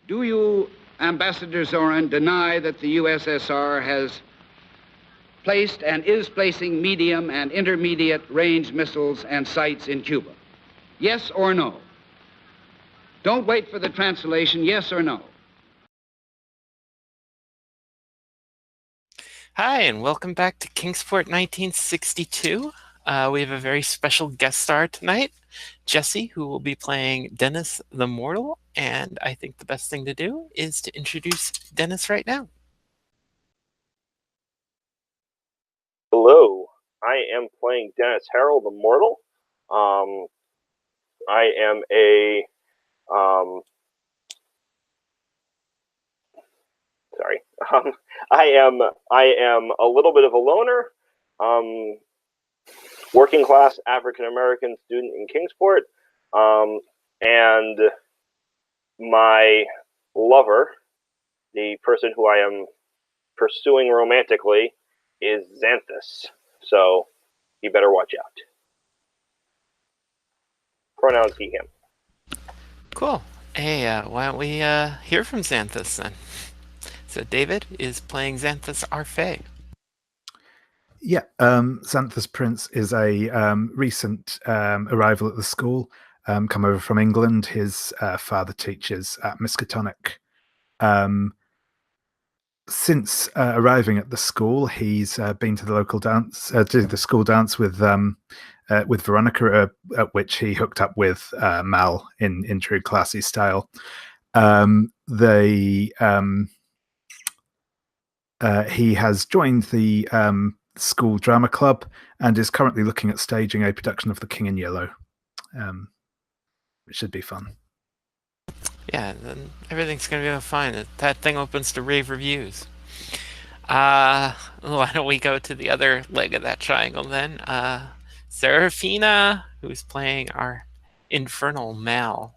Do you, Ambassador Zorin, deny that the USSR has placed and is placing medium and intermediate range missiles and sights in Cuba? Yes or no? Don't wait for the translation, yes or no. Hi, and welcome back to Kingsport 1962. We have a very special guest star tonight, Jesse, who will be playing Dennis the Mortal, and I think the best thing to do is to introduce Dennis right now. Hello, I am playing Dennis Harrell the Mortal. I am a I am a little bit of a loner, working class African American student in Kingsport, and my lover, the person who I am pursuing romantically, is Xanthus. So you better watch out. Pronouns he, him. Cool. Hey, why don't we hear from Xanthus then? So David is playing Xanthus Arfey. Yeah, Xanthus Prince is a recent arrival at the school, come over from England. His father teaches at Miskatonic. Since arriving at the school, he's been to the local dance, to the school dance with Veronica, at which he hooked up with Mal in true classy style. He has joined the school drama club and is currently looking at staging a production of The King in Yellow. It should be fun. Yeah, then everything's gonna be fine. That thing opens to rave reviews. Why don't we go to the other leg of that triangle then? Serafina, who's playing our infernal Mal.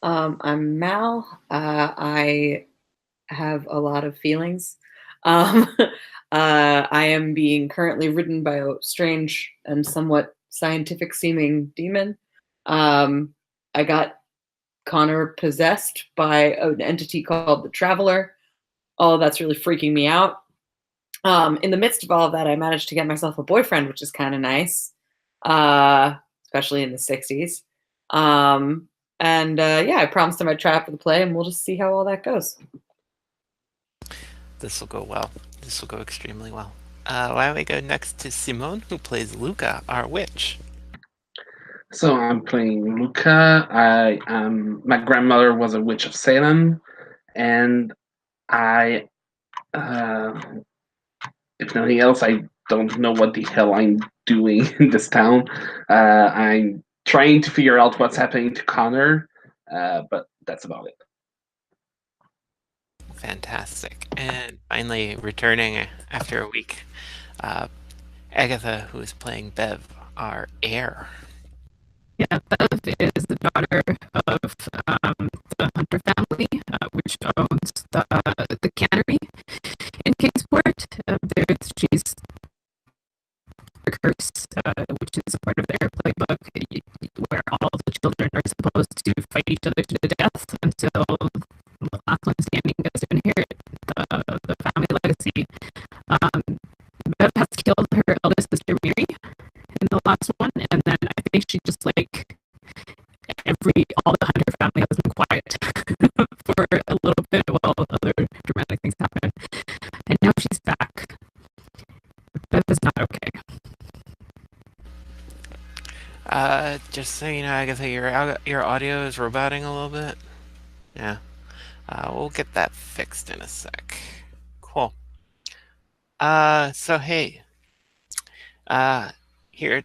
I'm Mal. I have a lot of feelings. I am being currently ridden by a strange and somewhat scientific-seeming demon. I got Connor possessed by an entity called the Traveler. Oh, that's really freaking me out. In the midst of all of that, I managed to get myself a boyfriend, which is kind of nice, especially in the 60s. Yeah, I promised him I'd try out for the play, and we'll just see how all that goes. This will go well. This will go extremely well. Why don't we go next to Simone, who plays Lucca, our witch. So I'm playing Lucca. My grandmother was a witch of Salem, and I, if nothing else, I don't know what the hell I'm doing in this town. I'm trying to figure out what's happening to Connor, but that's about it. Fantastic. And finally, returning after a week, Agatha, who is playing Bev, our heir. Yeah, Bev is the daughter of the Hunter family, which owns the cannery in Kingsport. She's a curse, which is a part of their playbook, where all the children are supposed to fight each other to death until the last one standing gets to inherit the family legacy. Bev has killed her eldest sister Mary in the last one, and then I think she just all the Hunter family has been quiet for a little bit while other dramatic things happen, and now she's back. Bev is not okay. Just so you know, Agatha, your audio is roboting a little bit. Yeah. We'll get that fixed in a sec. Cool. So hey, here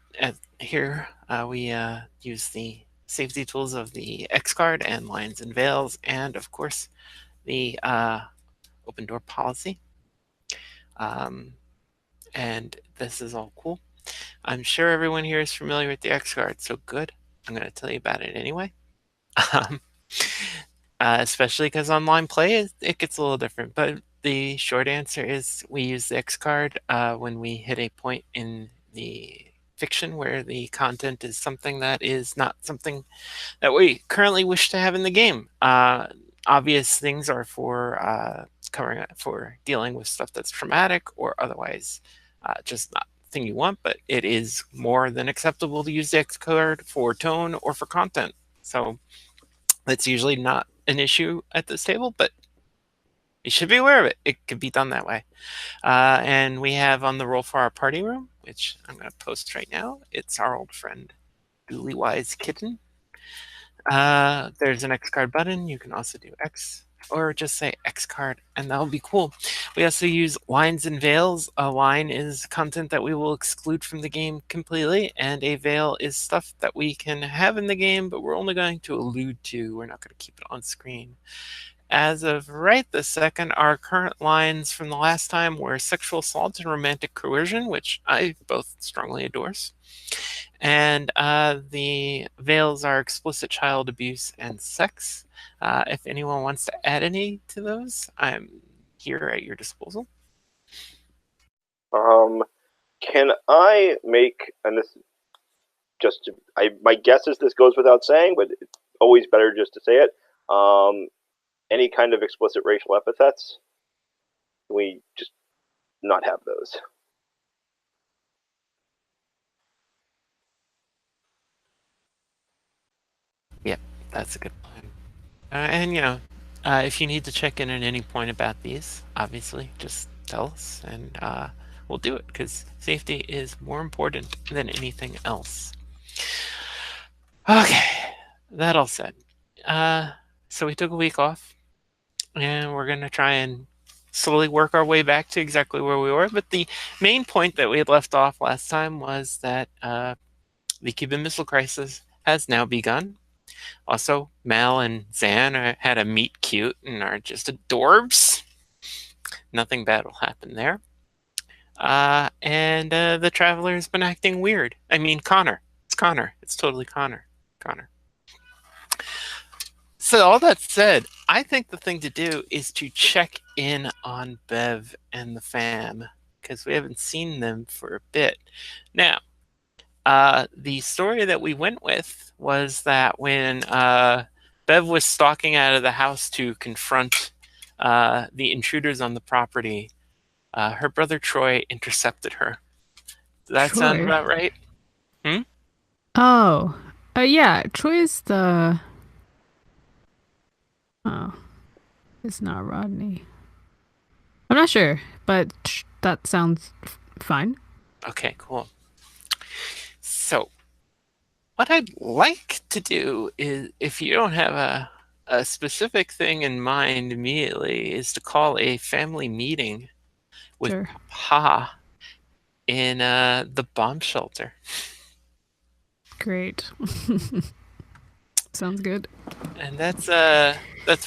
we use the safety tools of the X card and lines and veils, and of course the open door policy. And this is all cool. I'm sure everyone here is familiar with the X card, so good. I'm going to tell you about it anyway. Especially because online play, it gets a little different. But the short answer is we use the X card when we hit a point in the fiction where the content is something that is not something that we currently wish to have in the game. obvious things are for dealing with stuff that's traumatic or otherwise just not the thing you want, but it is more than acceptable to use the X card for tone or for content. So that's usually not an issue at this table, but you should be aware of it. It can be done that way. And we have on the roll for our party room, which I'm going to post right now. It's our old friend, Dooley Wise Kitten. There's an X card button. You can also do X or just say X card, and that'll be cool. We also use lines and veils. A line is content that we will exclude from the game completely, and a veil is stuff that we can have in the game, but we're only going to allude to. We're not going to keep it on screen. As of right this second, our current lines from the last time were sexual assault and romantic coercion, which I both strongly endorse. And the veils are explicit child abuse and sex. If anyone wants to add any to those, I'm here at your disposal. Can I make, and this just, my guess is this goes without saying, but it's always better just to say it, any kind of explicit racial epithets? Can we just not have those? Yep, that's a good plan. And, if you need to check in at any point about these, obviously, just tell us, and we'll do it, because safety is more important than anything else. Okay, that all said. So we took a week off, and we're going to try and slowly work our way back to exactly where we were. But the main point that we had left off last time was that the Cuban Missile Crisis has now begun. Also, Mal and Zan had a meet cute and are just adorbs. Nothing bad will happen there. And the Traveler's been acting weird. I mean, Connor. It's Connor. It's totally Connor. So all that said, I think the thing to do is to check in on Bev and the fam, because we haven't seen them for a bit. Now, the story that we went with was that when Bev was stalking out of the house to confront the intruders on the property, her brother Troy intercepted her. Does that sound Troy? about right? Oh, yeah. Troy is the. Oh, it's not Rodney. I'm not sure, but that sounds fine. Okay, cool. So, what I'd like to do is, if you don't have a specific thing in mind immediately, is to call a family meeting with Sure. Pa in the bomb shelter. Great. Sounds good. And that's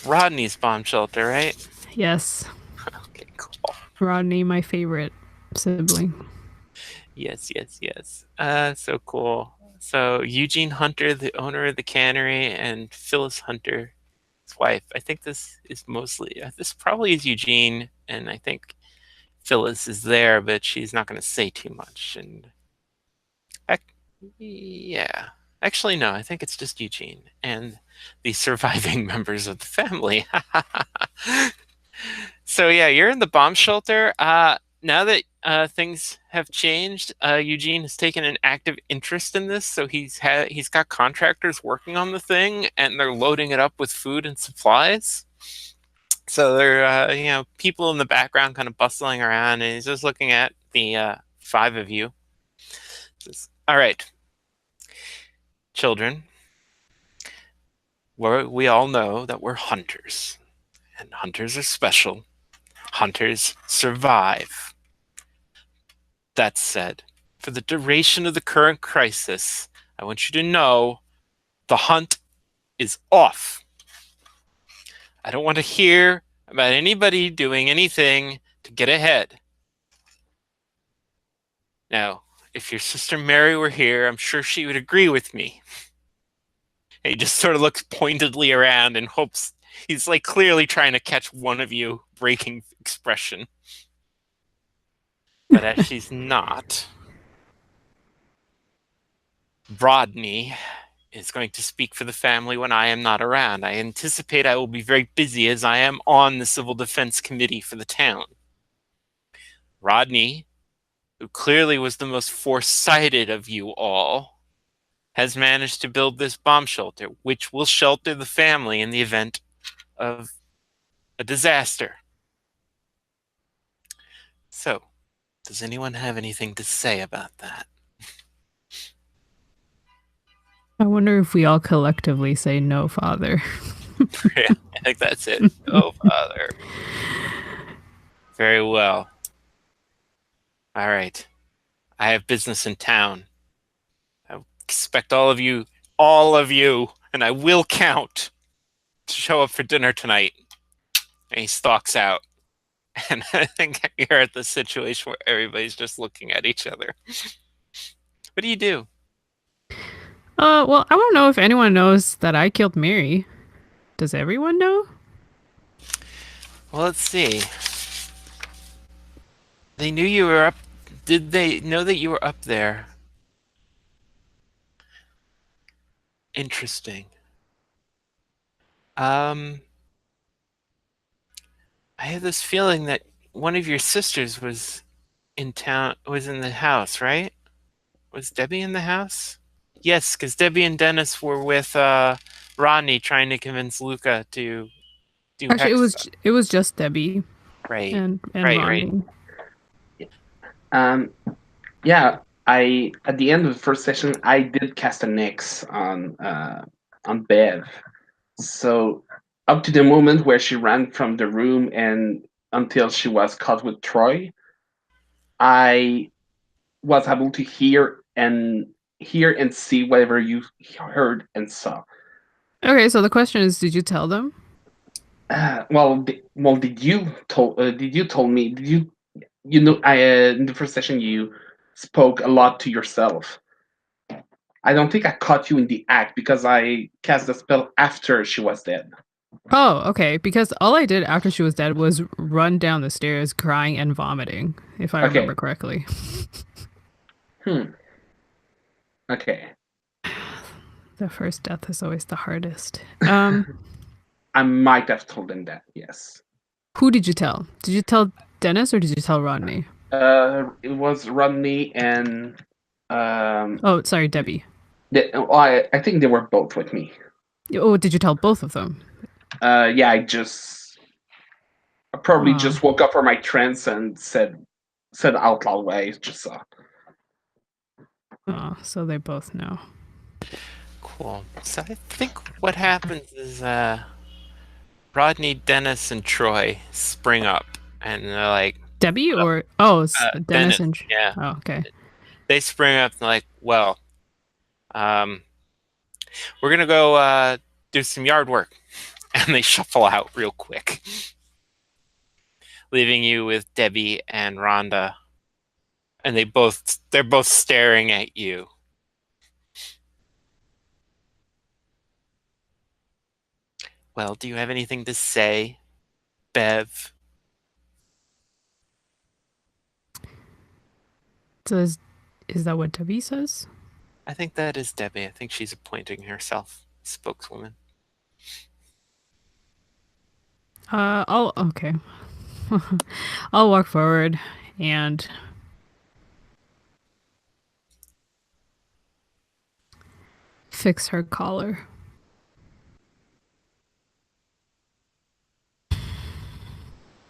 Rodney's bomb shelter, right? Yes. Okay, cool. Rodney, my favorite sibling. Yes. So cool. So Eugene Hunter, the owner of the cannery, and Phyllis Hunter, his wife. I think this probably is Eugene, and I think Phyllis is there, but she's not going to say too much. And yeah, actually, no, I think it's just Eugene and the surviving members of the family. So yeah, you're in the bomb shelter. Now that things have changed, Eugene has taken an active interest in this. So he's got contractors working on the thing, and they're loading it up with food and supplies. So there are people in the background kind of bustling around, and he's just looking at the 5 of you. Says, all right, children, we all know that we're hunters, and hunters are special. Hunters survive. That said, for the duration of the current crisis, I want you to know the hunt is off. I don't want to hear about anybody doing anything to get ahead. Now, if your sister Mary were here, I'm sure she would agree with me. And he just sort of looks pointedly around and hopes he's like clearly trying to catch one of you breaking expression. But as she's not, Rodney is going to speak for the family when I am not around. I anticipate I will be very busy as I am on the Civil Defense Committee for the town. Rodney, who clearly was the most foresighted of you all, has managed to build this bomb shelter, which will shelter the family in the event of a disaster. So, does anyone have anything to say about that? I wonder if we all collectively say no, Father. Yeah, I think that's it. Oh, Father. Very well. All right. I have business in town. I expect all of you, and I will count, to show up for dinner tonight. And he stalks out. And I think you're at the situation where everybody's just looking at each other. What do you do? Well, I want to know if anyone knows that I killed Mary. Does everyone know? Well, let's see. They knew you were up. Did they know that you were up there? Interesting. I have this feeling that one of your sisters was in town, was in the house, right? Was Debbie in the house? Yes, because Debbie and Dennis were with Rodney trying to convince Lucca to do Actually, hex stuff. it was just Debbie Right. and Right. Rodney. Yeah, I at the end of the first session I did cast an X on Bev. So up to the moment where she ran from the room and until she was caught with Troy, I was able to hear and see whatever you heard and saw. Okay, so the question is, did you tell them? Did you told me? Did you in the first session you spoke a lot to yourself? I don't think I caught you in the act because I cast the spell after she was dead. Oh, okay. Because all I did after she was dead was run down the stairs crying and vomiting, if I remember correctly. Okay. The first death is always the hardest. I might have told them that, yes. Who did you tell? Did you tell Dennis or did you tell Rodney? It was Rodney and... oh, sorry, Debbie. I think they were both with me. Oh, did you tell both of them? Yeah, I probably just woke up from my trance and said out loud what I just saw. Oh, so they both know. Cool. So I think what happens is Rodney, Dennis, and Troy spring up, and they're like... Debbie or... Dennis and... Yeah. Oh, okay. They spring up and they're like, well, we're going to go do some yard work. And they shuffle out real quick, leaving you with Debbie and Rhonda. And they're both staring at you. Well, do you have anything to say, Bev? So is that what Debbie says? I think that is Debbie. I think she's appointing herself spokeswoman. Okay. I'll walk forward and fix her collar.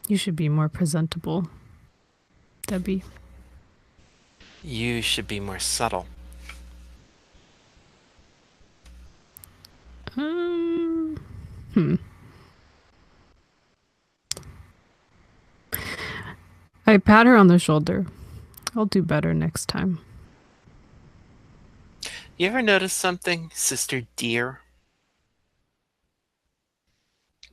You should be more presentable, Debbie. You should be more subtle. I pat her on the shoulder. I'll do better next time. You ever notice something, Sister Dear?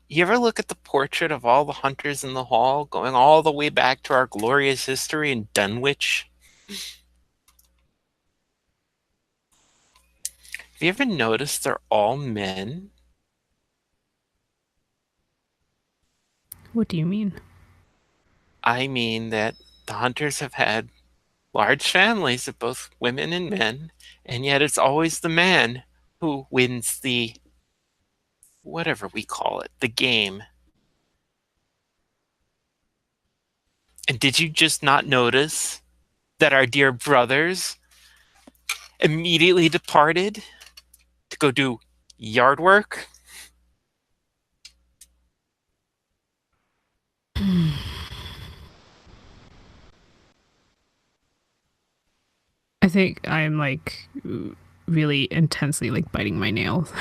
You ever look at the portrait of all the hunters in the hall, going all the way back to our glorious history in Dunwich? Have you ever noticed they're all men? What do you mean? I mean that the hunters have had large families of both women and men, and yet it's always the man who wins the, whatever we call it, the game. And did you just not notice that our dear brothers immediately departed to go do yard work? I think I'm like really intensely like biting my nails.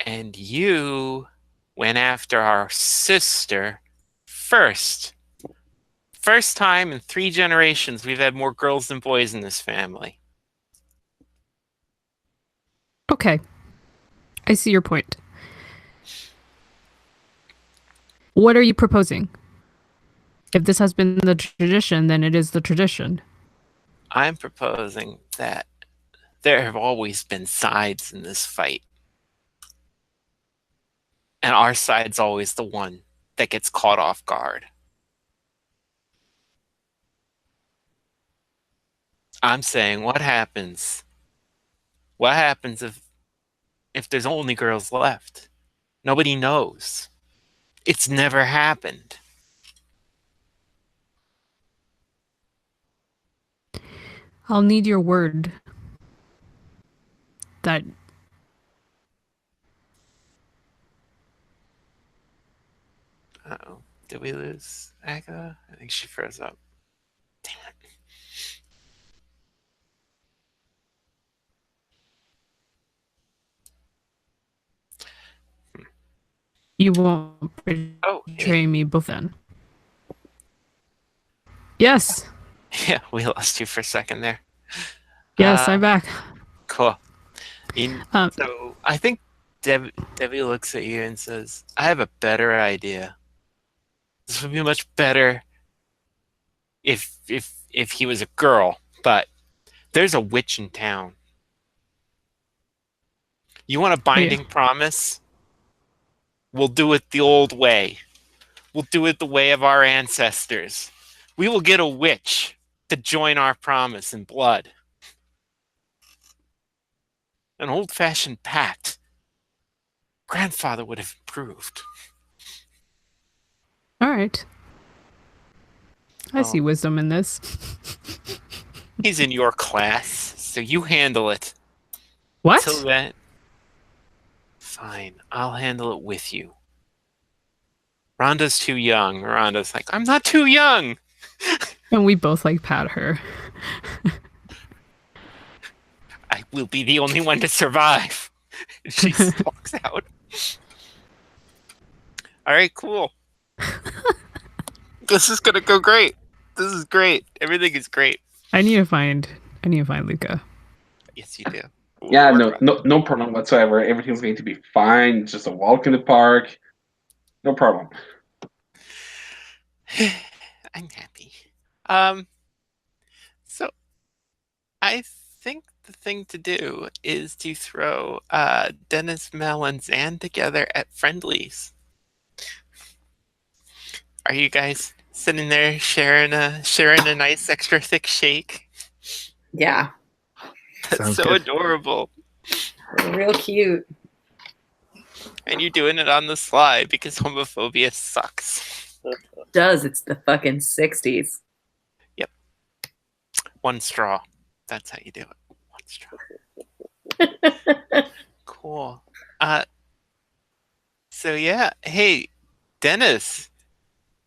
And you went after our sister first. First time in 3 generations we've had more girls than boys in this family. Okay. I see your point. What are you proposing? If this has been the tradition, then it is the tradition. I'm proposing that there have always been sides in this fight. And our side's always the one that gets caught off guard. I'm saying, what happens? What happens if there's only girls left? Nobody knows. It's never happened. I'll need your word that Uh-oh. Did we lose Agatha? I think she froze up. Damn it. you won't Oh, betray me both then. Yes. yeah, we lost you for a second there. Yes, I'm back. Cool. Um, So I think Debbie looks at you and says, I have a better idea. This would be much better if he was a girl, but there's a witch in town. You want a binding promise? We'll do it the old way. We'll do it the way of our ancestors. We will get a witch to join our promise in blood. An old-fashioned pact. Grandfather would have approved. all right. I see wisdom in this. He's in your class, so you handle it. What? Till then, fine, I'll handle it with you. Rhonda's too young. Rhonda's like, I'm not too young. And we both like pat her. I will be the only one to survive. She stalks out. All right, cool. This is gonna go great. This is great. Everything is great. I need to find Lucca. Yes, you do. Yeah, no problem whatsoever. Everything's going to be fine. It's just a walk in the park. No problem. I'm happy. So I think the thing to do is to throw Dennis, Mel, and Zan together at friendlies. Are you guys sitting there sharing a nice extra thick shake? Yeah. That's Sounds so good. adorable. Real cute. And you're doing it on the sly because homophobia sucks. Does. It's the fucking 60s. One straw. That's how you do it. One straw. Cool. So yeah. Hey, Dennis,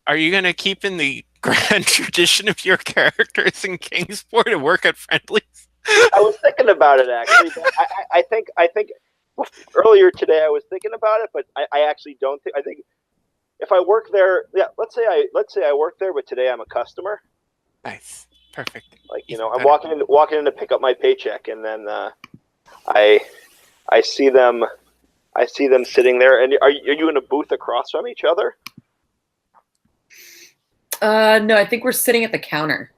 are you gonna keep in the grand tradition of your characters in Kingsport and work at friendlies? I was thinking about it actually. But I think earlier today I was thinking about it, but I actually don't think. I think if I work there, yeah, let's say I work there, but today I'm a customer. Nice, perfect. Like Even I'm better. walking in to pick up my paycheck, and then I see them sitting there. And are you in a booth across from each other? No, I think we're sitting at the counter.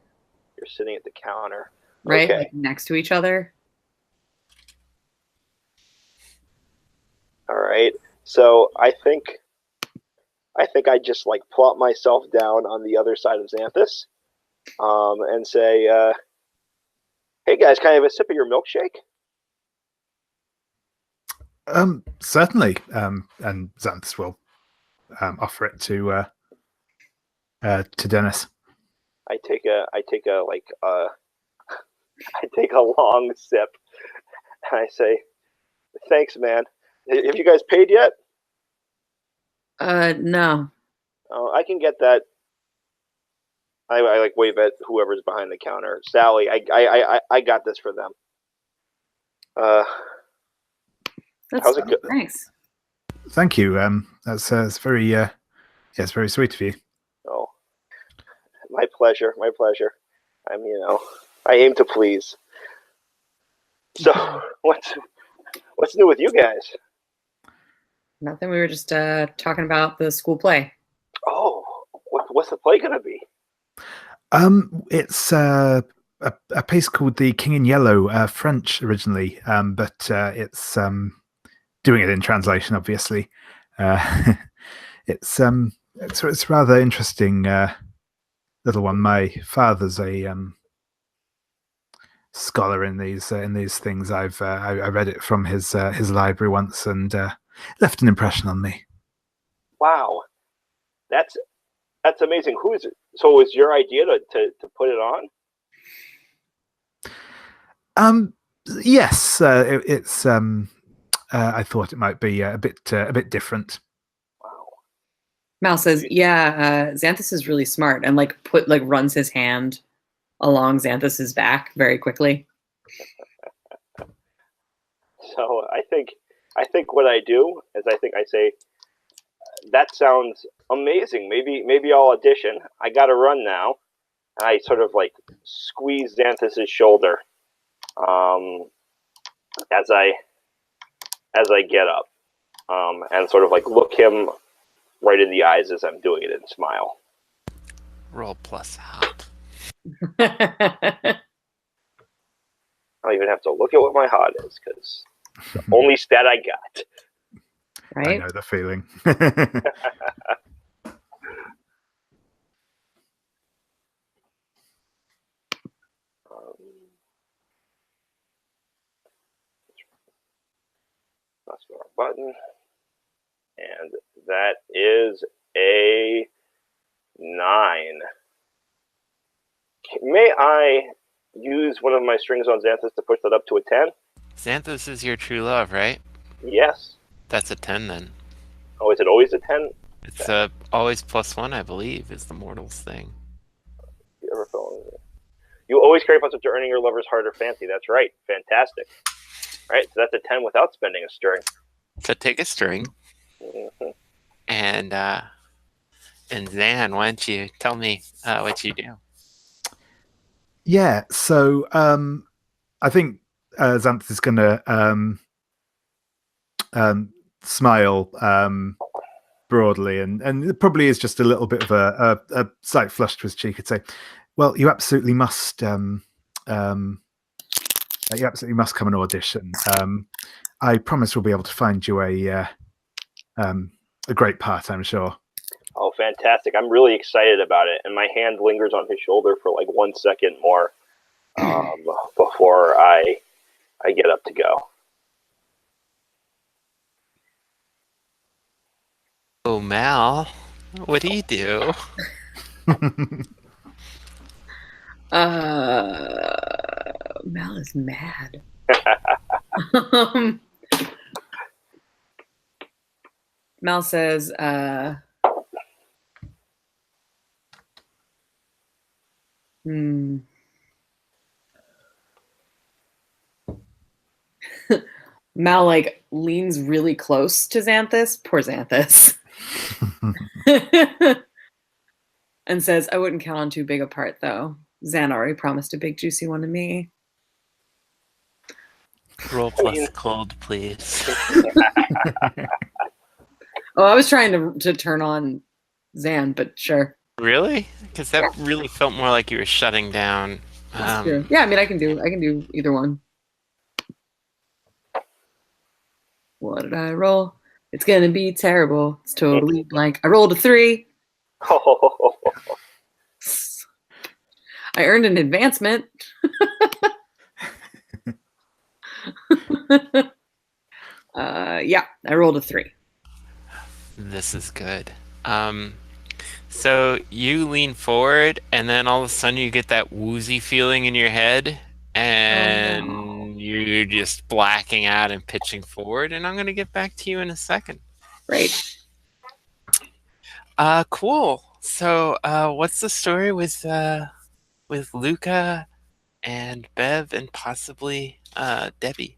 You're sitting at the counter, right? Okay. Like next to each other. All right. So I think I just like plop myself down on the other side of Xanthus, and say, Hey guys, can I have a sip of your milkshake? Certainly. And Xanthus will offer it to Dennis. I take a long sip, and I say, "Thanks, man. Have you guys paid yet?" No. Oh, I can get that. I like wave at whoever's behind the counter. Sally, I got this for them. How's it go? Thanks. Thank you. That's very it's very sweet of you. Oh, my pleasure. My pleasure. I aim to please. So, what's new with you guys? Nothing. We were just talking about the school play. Oh, what's the play gonna be? It's a piece called The King in Yellow, French originally, but it's doing it in translation, obviously. It's a rather interesting little one. My father's a scholar in these things. I read it from his library once and left an impression on me. Wow, that's amazing. Who is it? So, was your idea to put it on? Yes, it's. I thought it might be a bit different. Wow. Mal says, "Yeah, Xanthus is really smart," and runs his hand along Xanthus's back very quickly. So I think what I do is I say, that sounds amazing. Maybe I'll audition. I got to run now. And I sort of squeeze Xanthus's shoulder as I get up, and sort of look him right in the eyes as I'm doing it and smile. Roll plus hot. I don't even have to look at what my hot is because the only stat I got. Right? I know the feeling. That's the wrong button. And that is a 9. May I use one of my strings on Xanthus to push that up to a 10? Xanthus is your true love, right? Yes. That's a 10 then. Oh, is it always a 10? It's always +1, I believe, is the mortals thing. You ever felt it? You always carry punches to earning your lover's heart or fancy. That's right. Fantastic. Right, so that's a 10 without spending a string. So take a string. Mm-hmm. And Zan, why don't you tell me what you do? Yeah, so I think Xanthus is going to smile broadly, and it probably is just a little bit of a slight flush to his cheek. I'd say, "Well, you absolutely must come and audition. I promise we'll be able to find you a great part, I'm sure." Oh, fantastic. I'm really excited about it. And my hand lingers on his shoulder for 1 second more before I get up to go. Oh, Mal, what do you do? Mal is mad. Mal says, Mal leans really close to Xanthus, poor Xanthus, and says, "I wouldn't count on too big a part, though. Xan already promised a big juicy one to me." Roll plus cold, please. Oh, I was trying to turn on Xan, but sure. Really? Because that really felt more like you were shutting down. That's true. Yeah, I mean, I can do either one. What did I roll? It's gonna be terrible. It's totally blank. I rolled a 3. I earned an advancement. Yeah, I rolled a 3. This is good. So you lean forward, and then all of a sudden you get that woozy feeling in your head, and you're just blacking out and pitching forward. And I'm going to get back to you in a second. Right. Cool. So, what's the story with Lucca and Bev and possibly Debbie?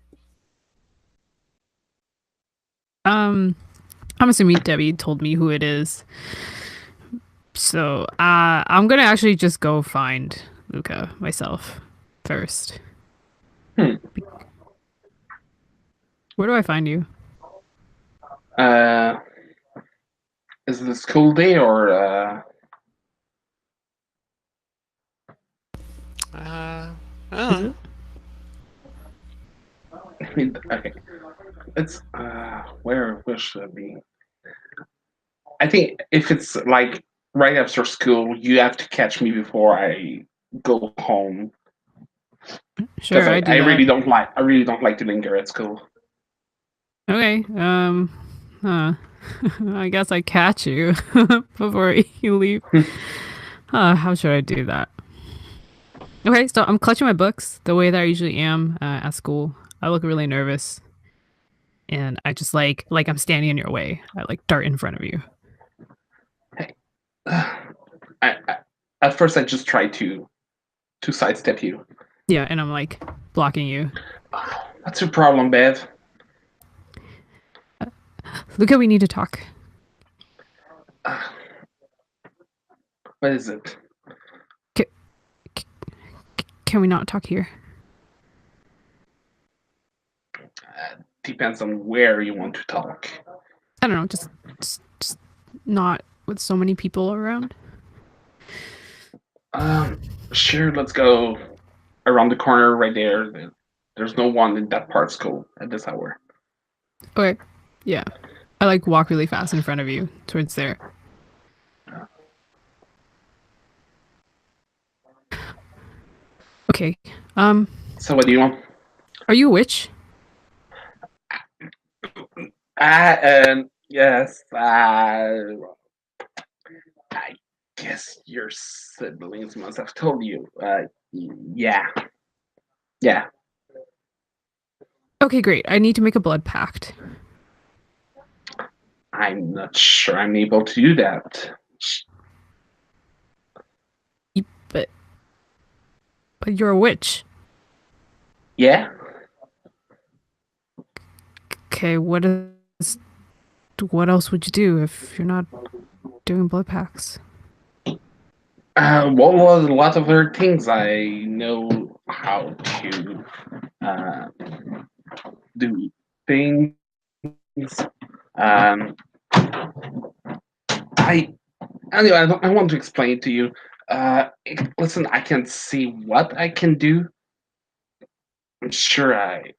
I'm assuming Debbie told me who it is. So I'm gonna actually just go find Lucca myself first. Hmm. Where do I find you? Is it a school day or? I don't Is know. it? I mean, okay. It's where should it be? I think if it's like right after school, you have to catch me before I go home. Sure, I do I that. really don't like to linger at school. Okay. I guess I catch you before you leave. How should I do that? Okay, so I'm clutching my books the way that I usually am at school. I look really nervous, and I just like I'm standing in your way. I like dart in front of you. At first, I just try to sidestep you. Yeah, and I'm like blocking you. What's your problem, Bev? Lucca, we need to talk. What is it? Can we not talk here? Depends on where you want to talk. I don't know, just not with so many people around. Sure, let's go around the corner right there. There's no one in that part of school at this hour. Okay, yeah. I like walk really fast in front of you towards there. Okay. So what do you want? Are you a witch? Yes. I guess your siblings must have told you. Yeah. Yeah. Okay, great. I need to make a blood pact. I'm not sure I'm able to do that. But you're a witch. Yeah? Okay, what else would you do if you're not doing blood pacts? What was a lot of other things I know how to do things. I want to explain to you. Listen, I can see what I can do. I'm sure I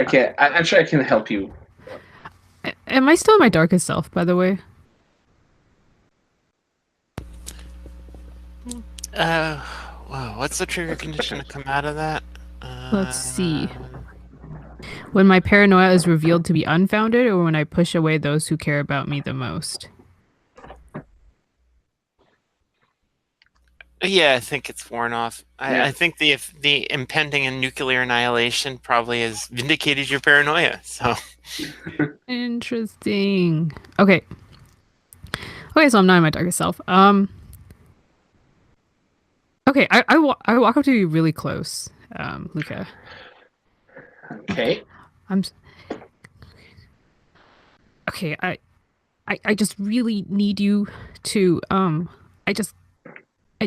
can. I'm sure I can help you. Am I still my darkest self, by the way? Wow, what's the trigger condition to come out of that? Let's see. When my paranoia is revealed to be unfounded, or when I push away those who care about me the most? Yeah, I think it's worn off. Yeah. I think the impending and nuclear annihilation probably has vindicated your paranoia. So Interesting. Okay. Okay, so I'm not in my darkest self. Okay, I walk up to you really close, Lucca. Okay. Okay, I just really need you to I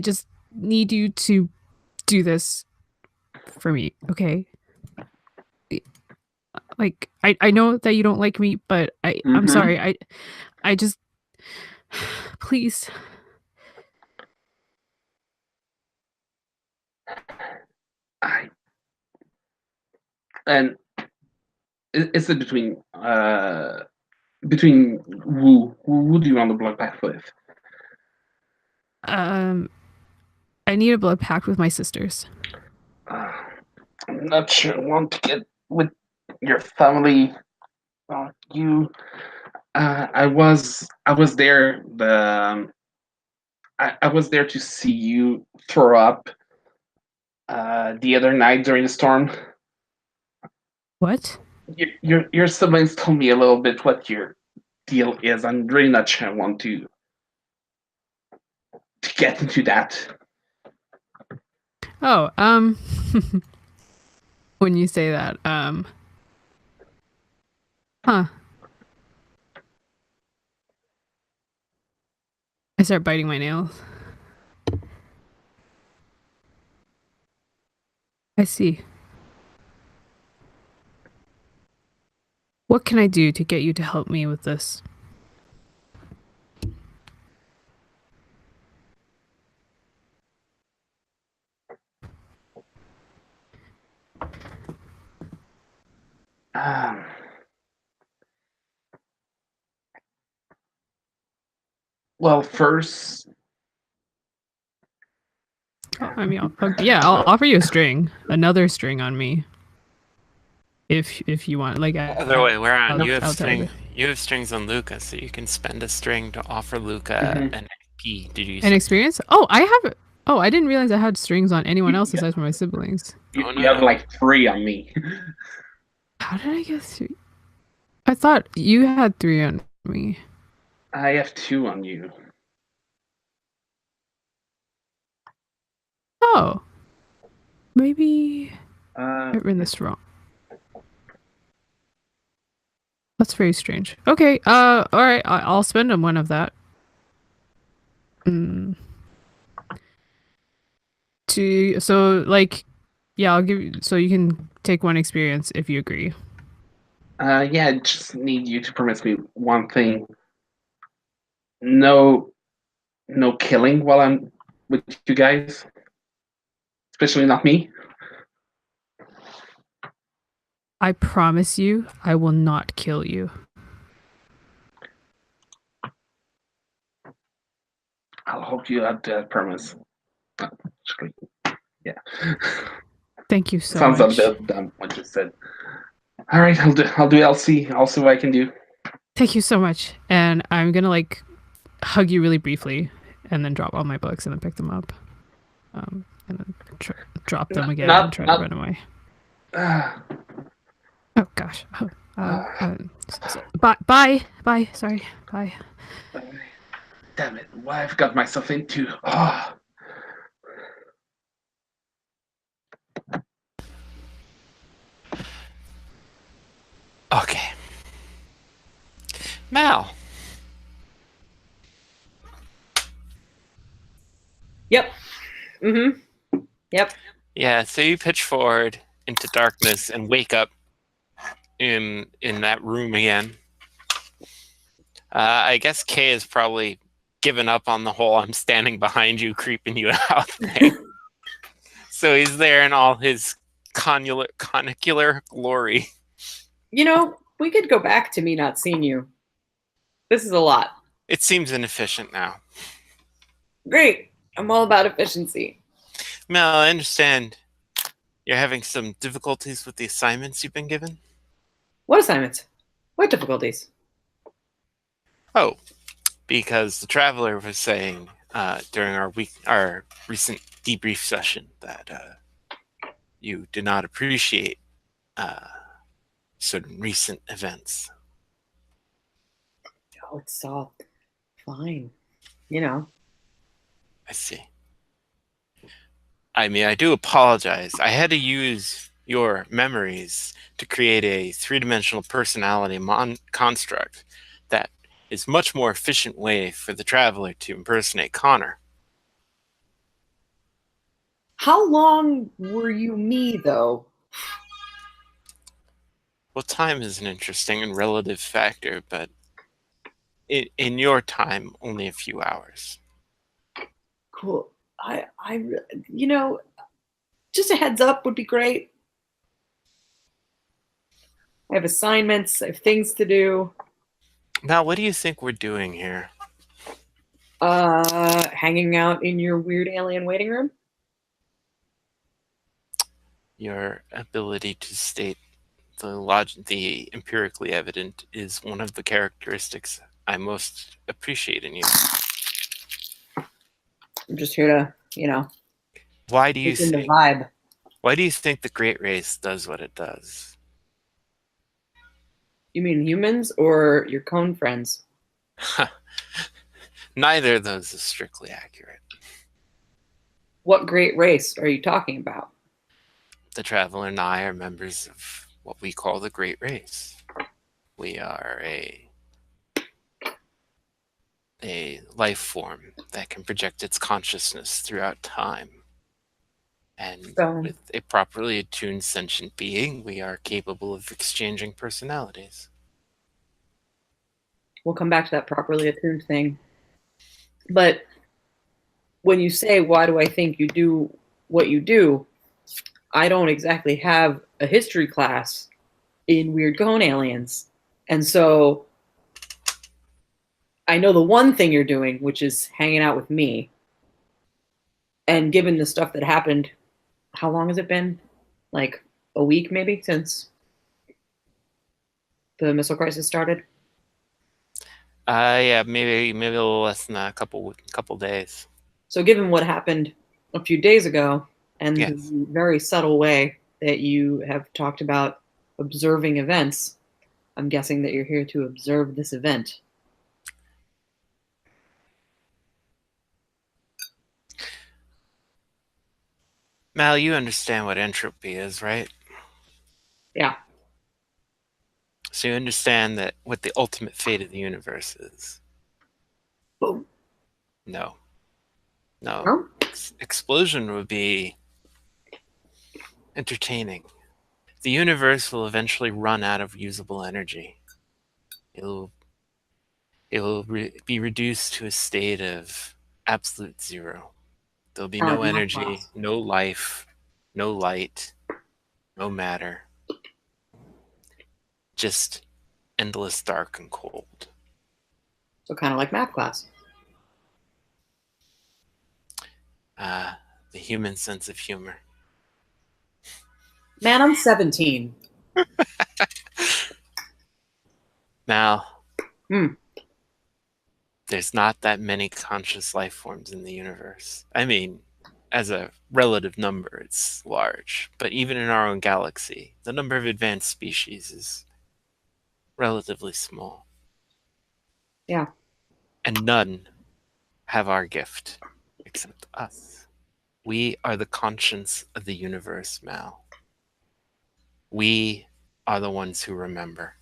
just need you to do this for me, okay? Like I know that you don't like me, but I'm sorry. I just please. And is it between who do you want the blood pact with? I need a blood pact with my sisters. I'm not sure I want to get with your family. You, I was there. I was there to see you throw up the other night during the storm. What? Your siblings told me a little bit what your deal is. I'm really not sure I want to get into that. Oh, when you say that, huh. I start biting my nails. I see. What can I do to get you to help me with this? Well, first, I mean, I'll offer you a string, another string on me, if you want. Like, Other way around, you have outside. strings on Lucca, so you can spend a string to offer Lucca an XP. Did you An say? experience? Oh, I have. Oh, I didn't realize I had strings on anyone else aside from my siblings. Oh, you have no. like 3 on me. How did I get 3? I thought you had 3 on me. I have 2 on you. Oh, maybe Uh, I've written this wrong. That's very strange. Okay. All right. I'll spend on one of that. Yeah, I'll give you. So you can take one experience if you agree. yeah, I just need you to promise me one thing. No killing while I'm with you guys. Especially not me. I promise you, I will not kill you. I'll hope you have that promise. Actually, yeah. Thank you so Sounds much. a bit dumb what you said. All right, I'll do. I'll see what I can do. Thank you so much. And I'm gonna like hug you really briefly, and then drop all my books and then pick them up, and then drop them again and try to run away. Oh gosh. Bye. Sorry. Bye. Damn it! What I've got myself into. Oh. Okay. Mal. Yep. Mm-hmm. Yep. Yeah, so you pitch forward into darkness and wake up in that room again. I guess Kay has probably given up on the whole I'm standing behind you, creeping you out thing. So he's there in all his conicular glory. You know, we could go back to me not seeing you. This is a lot. It seems inefficient now. Great. I'm all about efficiency. Mel, I understand you're having some difficulties with the assignments you've been given. What assignments? What difficulties? Oh, because the Traveler was saying during our recent debrief session that you did not appreciate certain recent events. Oh, it's all fine. You know. I see. I mean, I do apologize. I had to use your memories to create a 3-dimensional personality construct that is much more efficient way for the Traveler to impersonate Connor. How long were you me, though? Well, time is an interesting and relative factor, but in your time, only a few hours. Cool. You know, just a heads up would be great. I have assignments. I have things to do. Now, what do you think we're doing here? Hanging out in your weird alien waiting room? Your ability to state the empirically evident is one of the characteristics I most appreciate in you. I'm just here to, you know, Why do you take in the think? vibe. Why do you think the Great Race does what it does? You mean humans or your cone friends? Neither of those is strictly accurate. What great race are you talking about? The Traveler and I are members of what we call the Great Race. We are a life form that can project its consciousness throughout time. And So, with a properly attuned sentient being, we are capable of exchanging personalities. we'll come back to that properly attuned thing. But when you say, why do I think you do what you do? I don't exactly have a history class in Weird Cone Aliens. And so I know the one thing you're doing, which is hanging out with me. And given the stuff that happened, how long has it been? Like a week maybe since the missile crisis started? Yeah, maybe a little less than that, a couple days. So given what happened a few days ago and Yes. the very subtle way that you have talked about observing events, I'm guessing that you're here to observe this event. Mal, you understand what entropy is, right? Yeah. So you understand that what the ultimate fate of the universe is. Boom. No. No? Explosion would be entertaining. The universe will eventually run out of usable energy. It will be reduced to a state of absolute zero. There'll be no energy, no life, no light, no matter. Just endless dark and cold. So kind of like math class. The human sense of humor. Man, I'm 17. Now, Hmm. there's not that many conscious life forms in the universe. I mean, as a relative number, it's large. But even in our own galaxy, the number of advanced species is relatively small. Yeah. And none have our gift except us. We are the conscience of the universe, Mal. We are the ones who remember.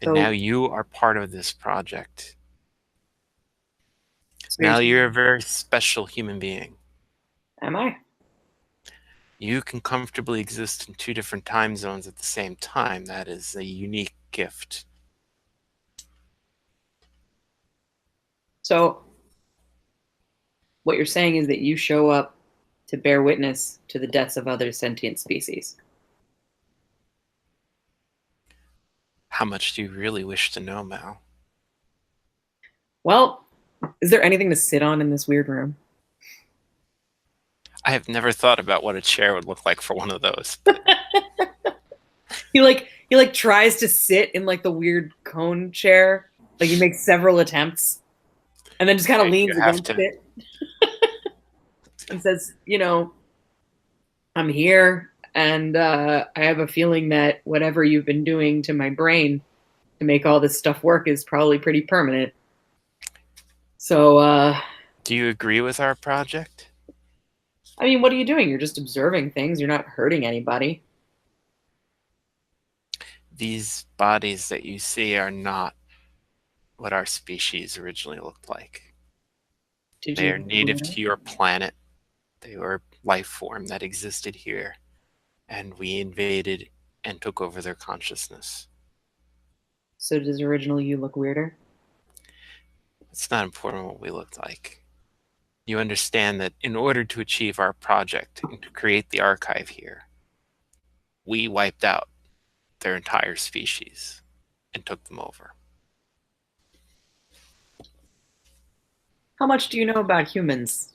And So, now you are part of this project. Now seriously, you're a very special human being. am I? You can comfortably exist in two different time zones at the same time. That is a unique gift. So, what you're saying is that you show up to bear witness to the deaths of other sentient species. How much do you really wish to know, Mal? Well, is there anything to sit on in this weird room? I have never thought about what a chair would look like for one of those. He tries to sit in like the weird cone chair. Like he makes several attempts and then just kind of leans You have against to. it and says, I'm here and I have a feeling that whatever you've been doing to my brain to make all this stuff work is probably pretty permanent. So, Do you agree with our project? I mean, what are you doing? You're just observing things. You're not hurting anybody. These bodies that you see are not what our species originally looked like. They are native to your planet. They were life form that existed here, and we invaded and took over their consciousness. So does original you look weirder? It's not important what we looked like. You understand that in order to achieve our project and to create the archive here, we wiped out their entire species and took them over. How much do you know about humans?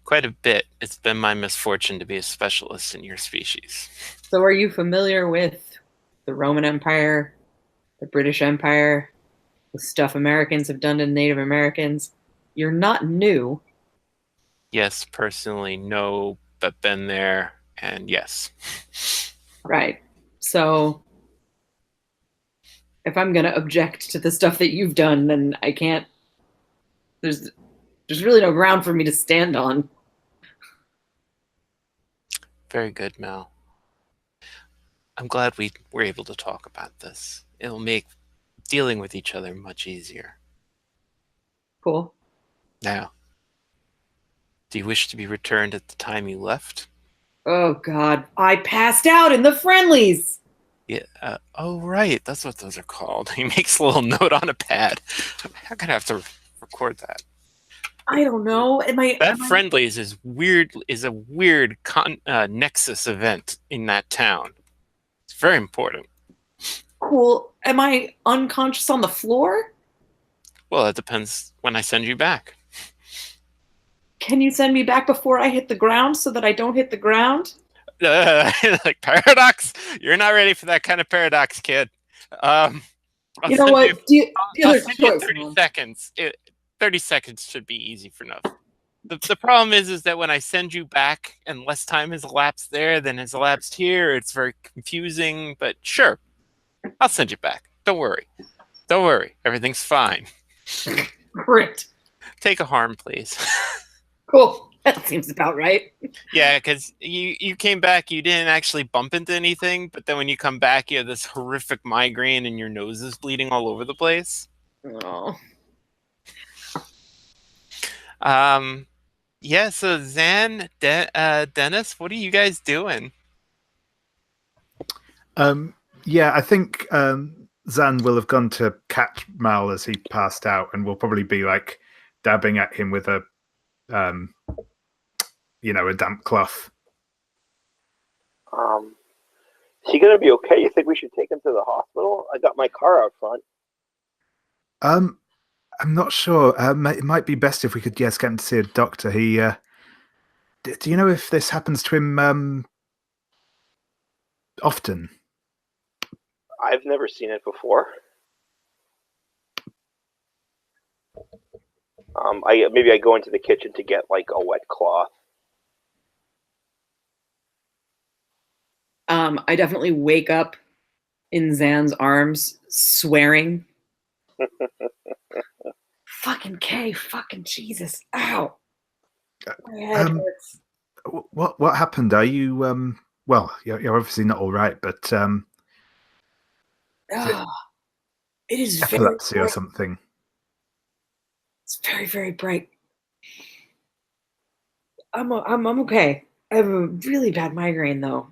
Quite a bit. It's been my misfortune to be a specialist in your species. So are you familiar with the Roman Empire, the British Empire, the stuff Americans have done to Native Americans? You're not new. Yes, personally, no, but been there, and yes. Right. So if I'm going to object to the stuff that you've done, then I can't. There's really no ground for me to stand on. Very good, Mal. I'm glad we were able to talk about this. It'll make dealing with each other much easier. Cool. Now, do you wish to be returned at the time you left? Oh, God. I passed out in the friendlies. Yeah. Oh, right. That's what those are called. He makes a little note on a pad. I'm gonna have to record that. I don't know. That Friendlies is weird. Is a weird nexus event in that town. It's very important. Cool. Am I unconscious on the floor? Well, that depends when I send you back. Can you send me back before I hit the ground so that I don't hit the ground? Like paradox? You're not ready for that kind of paradox, kid. You know what? I'll send you 30 seconds. 30 seconds should be easy for enough. The problem is that when I send you back and less time has elapsed there than has elapsed here, it's very confusing, but sure. I'll send you back. Don't worry. Don't worry. Everything's fine. Great. Take a harm, please. Cool. That seems about right. Yeah, because you came back, you didn't actually bump into anything, but then when you come back, you have this horrific migraine and your nose is bleeding all over the place. Oh. Yeah, so Zan, Dennis, what are you guys doing? Yeah, I think Zan will have gone to catch Mal as he passed out, and will probably be like dabbing at him with a damp cloth. Is he gonna be okay? You think we should take him to the hospital? I got my car out front. I'm not sure. It might be best if we could get him to see a doctor. He, do you know if this happens to him often? I've never seen it before. Maybe I go into the kitchen to get like a wet cloth. I definitely wake up in Zan's arms, swearing. Fucking K, fucking Jesus. Ow. My head hurts. What happened? Are you well, you're obviously not all right, but it is epilepsy or something. It's very, very bright. I'm okay. I have a really bad migraine though.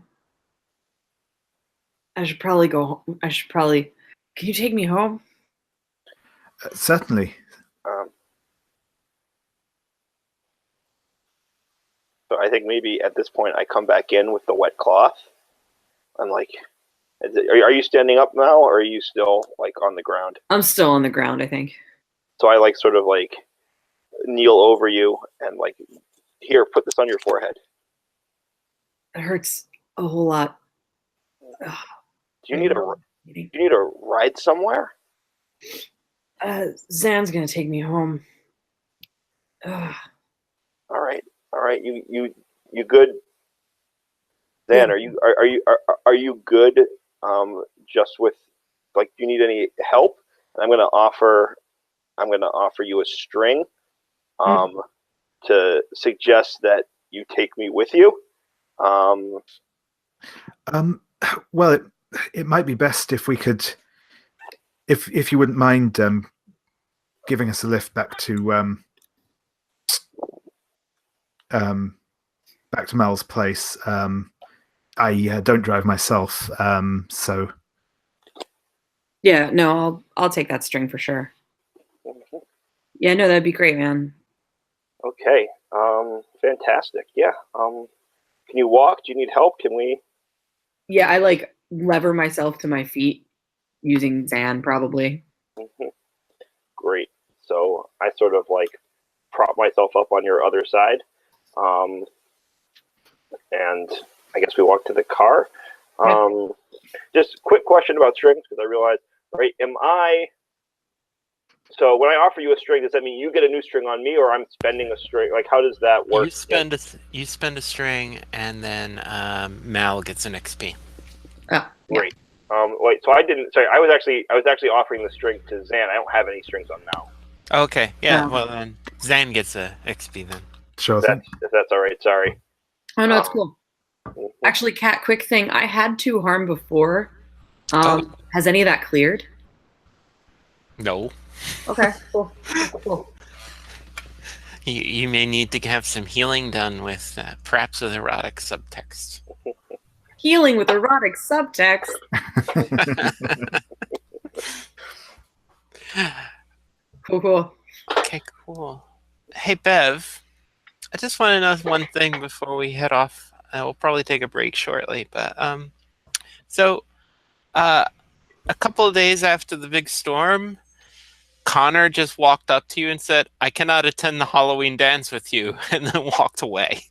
I should probably go home. Can you take me home? Certainly. So I think maybe at this point I come back in with the wet cloth. I'm like, are you standing up now, or are you still like on the ground? I'm still on the ground, I think. So I like sort of like kneel over you and like, here, put this on your forehead. It hurts a whole lot. Do you need a ride somewhere? Zan's gonna take me home. All right. You good? Zan, yeah. are you good? Just with like, do you need any help? And I'm gonna offer you a string, to suggest that you take me with you. Well, it might be best if we could, if you wouldn't mind giving us a lift back to Mal's place. I don't drive myself, so yeah, no, I'll take that string for sure. Mm-hmm. Yeah, no, that'd be great, man. Okay, fantastic. Yeah. Can you walk? Do you need help? Can we? Yeah, I like lever myself to my feet using Zan probably. Mm-hmm. Great. So I sort of like prop myself up on your other side, And I guess we walk to the car. Just quick question about strings, because I realized, right, so when I offer you a string, does that mean you get a new string on me, or I'm spending a string? Like, how does that work? You spend a string, and then Mal gets an XP. Great. Wait, so I didn't. Sorry, I was actually offering the string to Zan. I don't have any strings on Mal. Okay, yeah. Well, then Zan gets a XP then. Sure. If that's all right. Sorry. Oh no, it's cool. Actually, Kat, quick thing. I had 2 harm before. Has any of that cleared? No. Okay, cool. Cool. You may need to have some healing done with perhaps with erotic subtext. Healing with erotic subtext. Cool. Okay, cool. Hey, Bev, I just want to know one thing before we head off. We'll probably take a break shortly, but so a couple of days after the big storm, Connor just walked up to you and said, "I cannot attend the Halloween dance with you," and then walked away.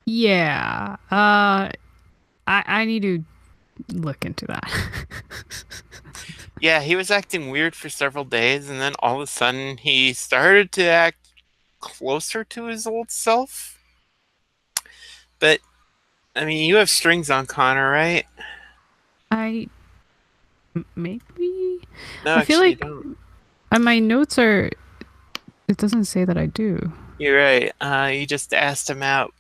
Yeah. I need to look into that. Yeah, he was acting weird for several days, and then all of a sudden he started to act closer to his old self. But, I mean, you have strings on Connor, right? Maybe? No, I feel actually, like you don't. my notes are... It doesn't say that I do. You're right. You just asked him out.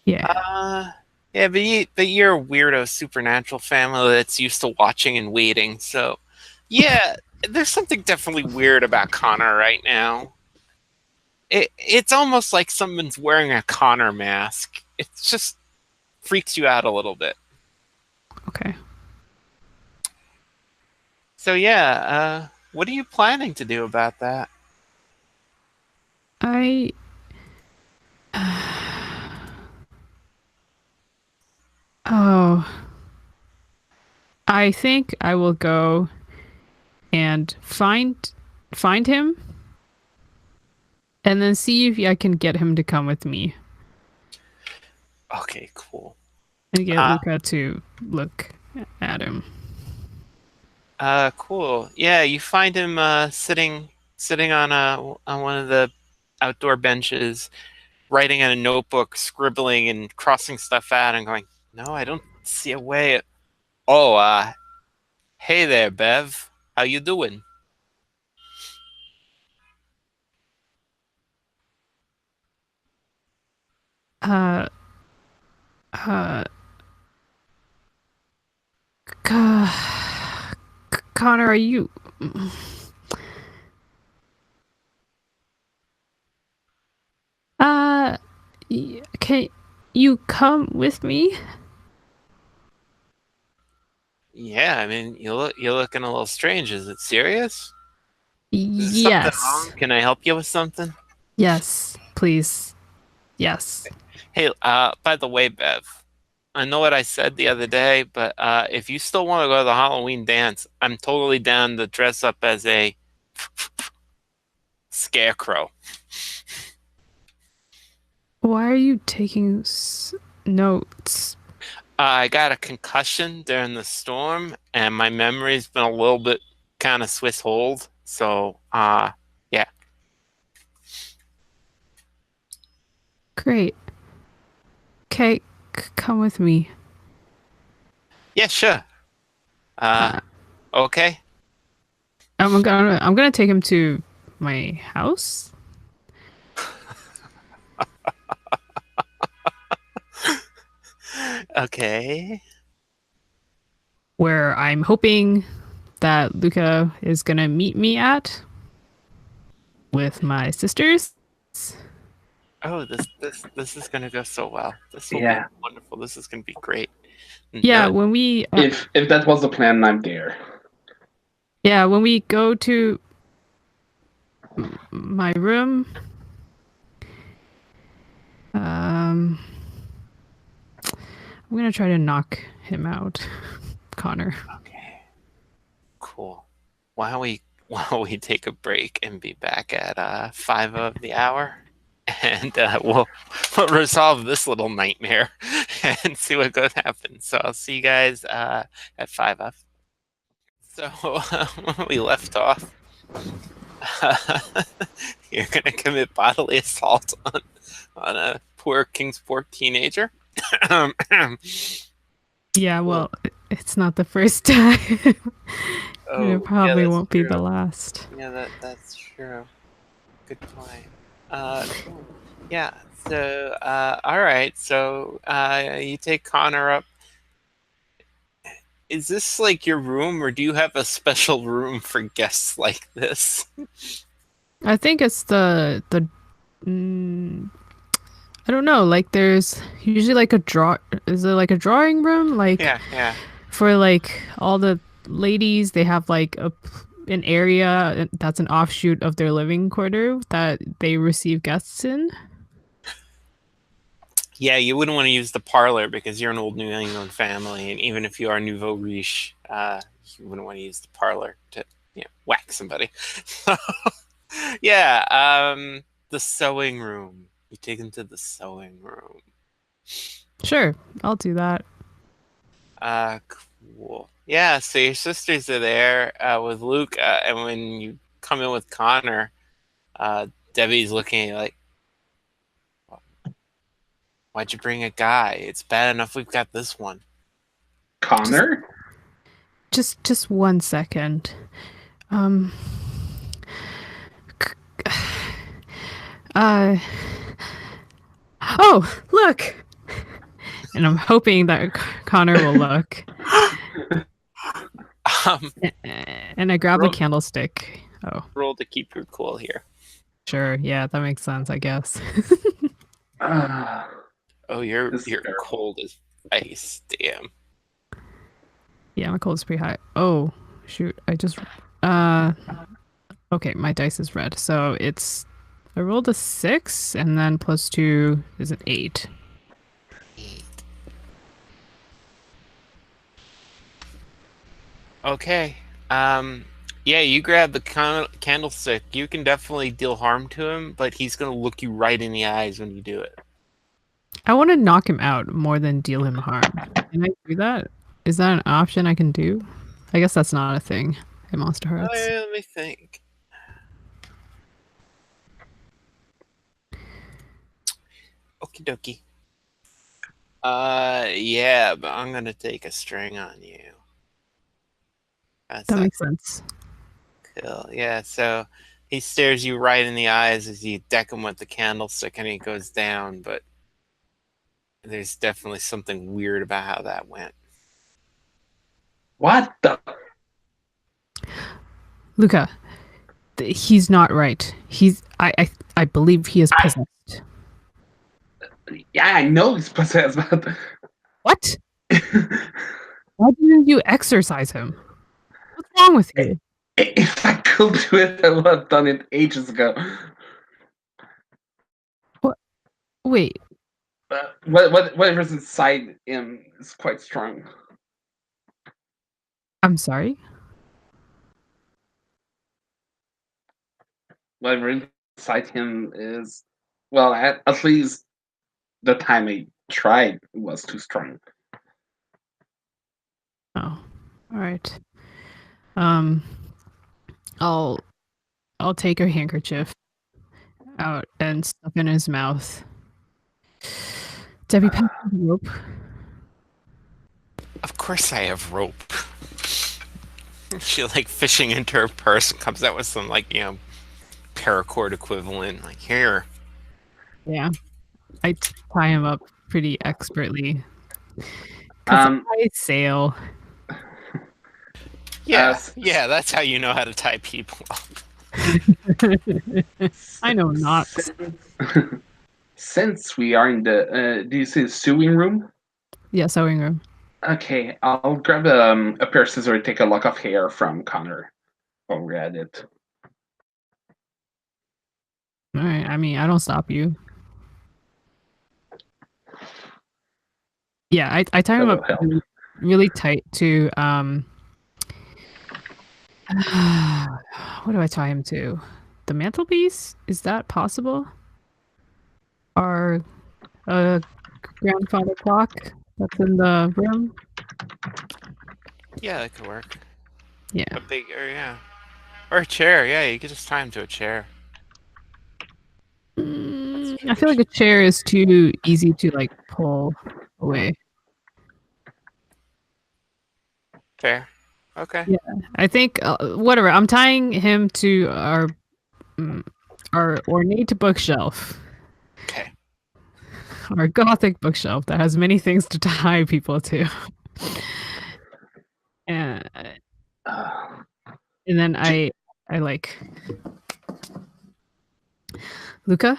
Yeah. Yeah, but you're a weirdo supernatural family that's used to watching and waiting. So, yeah, there's something definitely weird about Connor right now. It's almost like someone's wearing a Connor mask. It just freaks you out a little bit. Okay. So yeah, what are you planning to do about that? I think I will go and find him and then see if I can get him to come with me. Okay, cool. And get Lucca to look at him. Cool. Yeah, you find him sitting on one of the outdoor benches, writing in a notebook, scribbling and crossing stuff out, and going, "No, I don't see a way." Oh, hey there, Bev. How you doing? Connor, are you... Can you come with me? Yeah, I mean, you're looking a little strange. Is it serious? Is Yes. something wrong? Can I help you with something? Yes, please. Yes. Hey, by the way, Bev, I know what I said the other day, but if you still want to go to the Halloween dance, I'm totally down to dress up as a scarecrow. Why are you taking notes? I got a concussion during the storm, and my memory's been a little bit kind of Swiss hold. So, yeah. Great. Okay, come with me. Yeah, sure. Okay. I'm gonna take him to my house. Okay. Where I'm hoping that Lucca is gonna meet me at with my sisters. Oh, this is gonna go so well. This will Yeah. be wonderful. This is gonna be great. Yeah, when we If that was the plan, I'm there. yeah, when we go to my room, I'm gonna try to knock him out, Connor. Okay. Cool. Why don't we take a break and be back at 5 of the hour? and we'll resolve this little nightmare and see what goes happen. So I'll see you guys at 5F. So when we left off, you're gonna commit bodily assault on a poor Kingsport teenager. Yeah, well, it's not the first time. Oh, it probably that's won't be true. the last. Yeah, that's true. Good point. Cool. Yeah. So, all right. So, you take Connor up. Is this like your room, or do you have a special room for guests like this? I think it's the I don't know. Like, there's usually like a draw. Is it like a drawing room? Like, Yeah. for like all the ladies, they have like an area that's an offshoot of their living quarter that they receive guests in. Yeah, you wouldn't want to use the parlor because you're an old New England family, and even if you are nouveau riche, you wouldn't want to use the parlor to whack somebody. Yeah, the sewing room. You take them to the sewing room. Sure, I'll do that. Cool. Yeah, so your sisters are there with Lucca, and when you come in with Connor, Debbie's looking at you like, why'd you bring a guy? It's bad enough we've got this one. Connor? Just 1 second. Oh, look! And I'm hoping that Connor will look. And I grab the candlestick. Oh. Roll to keep your cool here. Sure, yeah, that makes sense, I guess. Oh, you're cold as ice. Damn. Yeah, my cold is pretty high. Oh, shoot. I just... Okay, my dice is red. So it's... I rolled a 6, and then plus 2 is an 8. Okay. Yeah, you grab the candlestick. You can definitely deal harm to him, but he's going to look you right in the eyes when you do it. I want to knock him out more than deal him harm. Can I do that? Is that an option I can do? I guess that's not a thing in Monsterhearts. Let me think. Okie dokie. Yeah, but I'm going to take a string on you. That makes sense. Cool. Yeah, so he stares you right in the eyes as you deck him with the candlestick and he goes down, but there's definitely something weird about how that went. What the? Lucca, he's not right. I believe he is possessed. Yeah, I know he's possessed, but... What? Why didn't you exorcise him? What's wrong with you? If I could do it, I would have done it ages ago. What? Wait. Whatever's inside him is quite strong. I'm sorry? Whatever inside him is... Well, at least the time I tried was too strong. Oh, all right. I'll take her handkerchief out and stuff in his mouth. Debbie, pass me the rope. Of course I have rope. She fishing into her purse and comes out with some paracord equivalent. Here. Yeah. I tie him up pretty expertly. I sail. Yeah, that's how you know how to tie people up. I know not. Since we are in the, do you see the sewing room? Yeah, sewing room. Okay, I'll grab a pair of scissors and take a lock of hair from Connor while we're at it. All right, I mean, I don't stop you. Yeah, I tie him up really tight to what do I tie him to? The mantelpiece? Is that possible? our grandfather clock that's in the room? Yeah, that could work. Yeah. A big, or a chair. Yeah, you could just tie him to a chair. I feel like a chair is too easy to like pull away. Fair. Okay. Yeah, I think whatever. I'm tying him to our ornate bookshelf, Okay. our gothic bookshelf that has many things to tie people to. And Uh, and then I like Lucca.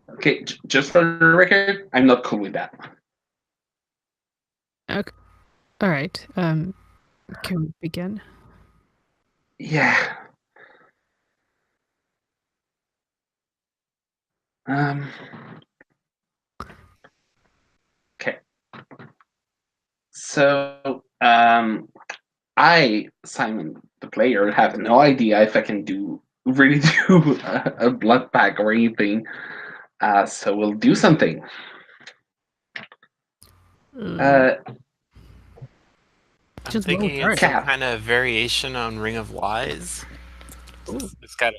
okay, just for the record, I'm not cool with that. Okay. All right. Can we begin? Yeah. Okay. So, I, Simon, the player, have no idea if I can really do a blood pack or anything. So we'll do something. I'm Just thinking roll it's some Cat. kind of variation on Ring of Lies. It's got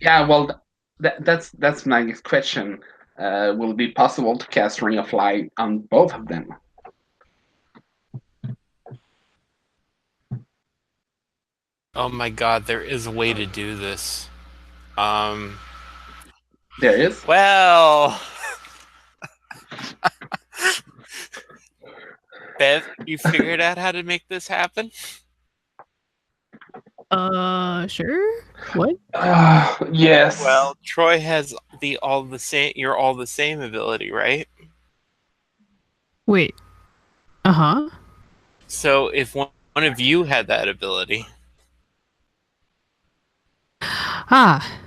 Yeah, well, that's my next question. Will it be possible to cast Ring of Light on both of them? Oh my god, there is a way to do this. There is. Well, Bev, you figured out how to make this happen? Sure. What? Yes. Well, Troy has the all the same. You're all the same ability, right? Wait. Uh-huh. So if one of you had that ability, Ah.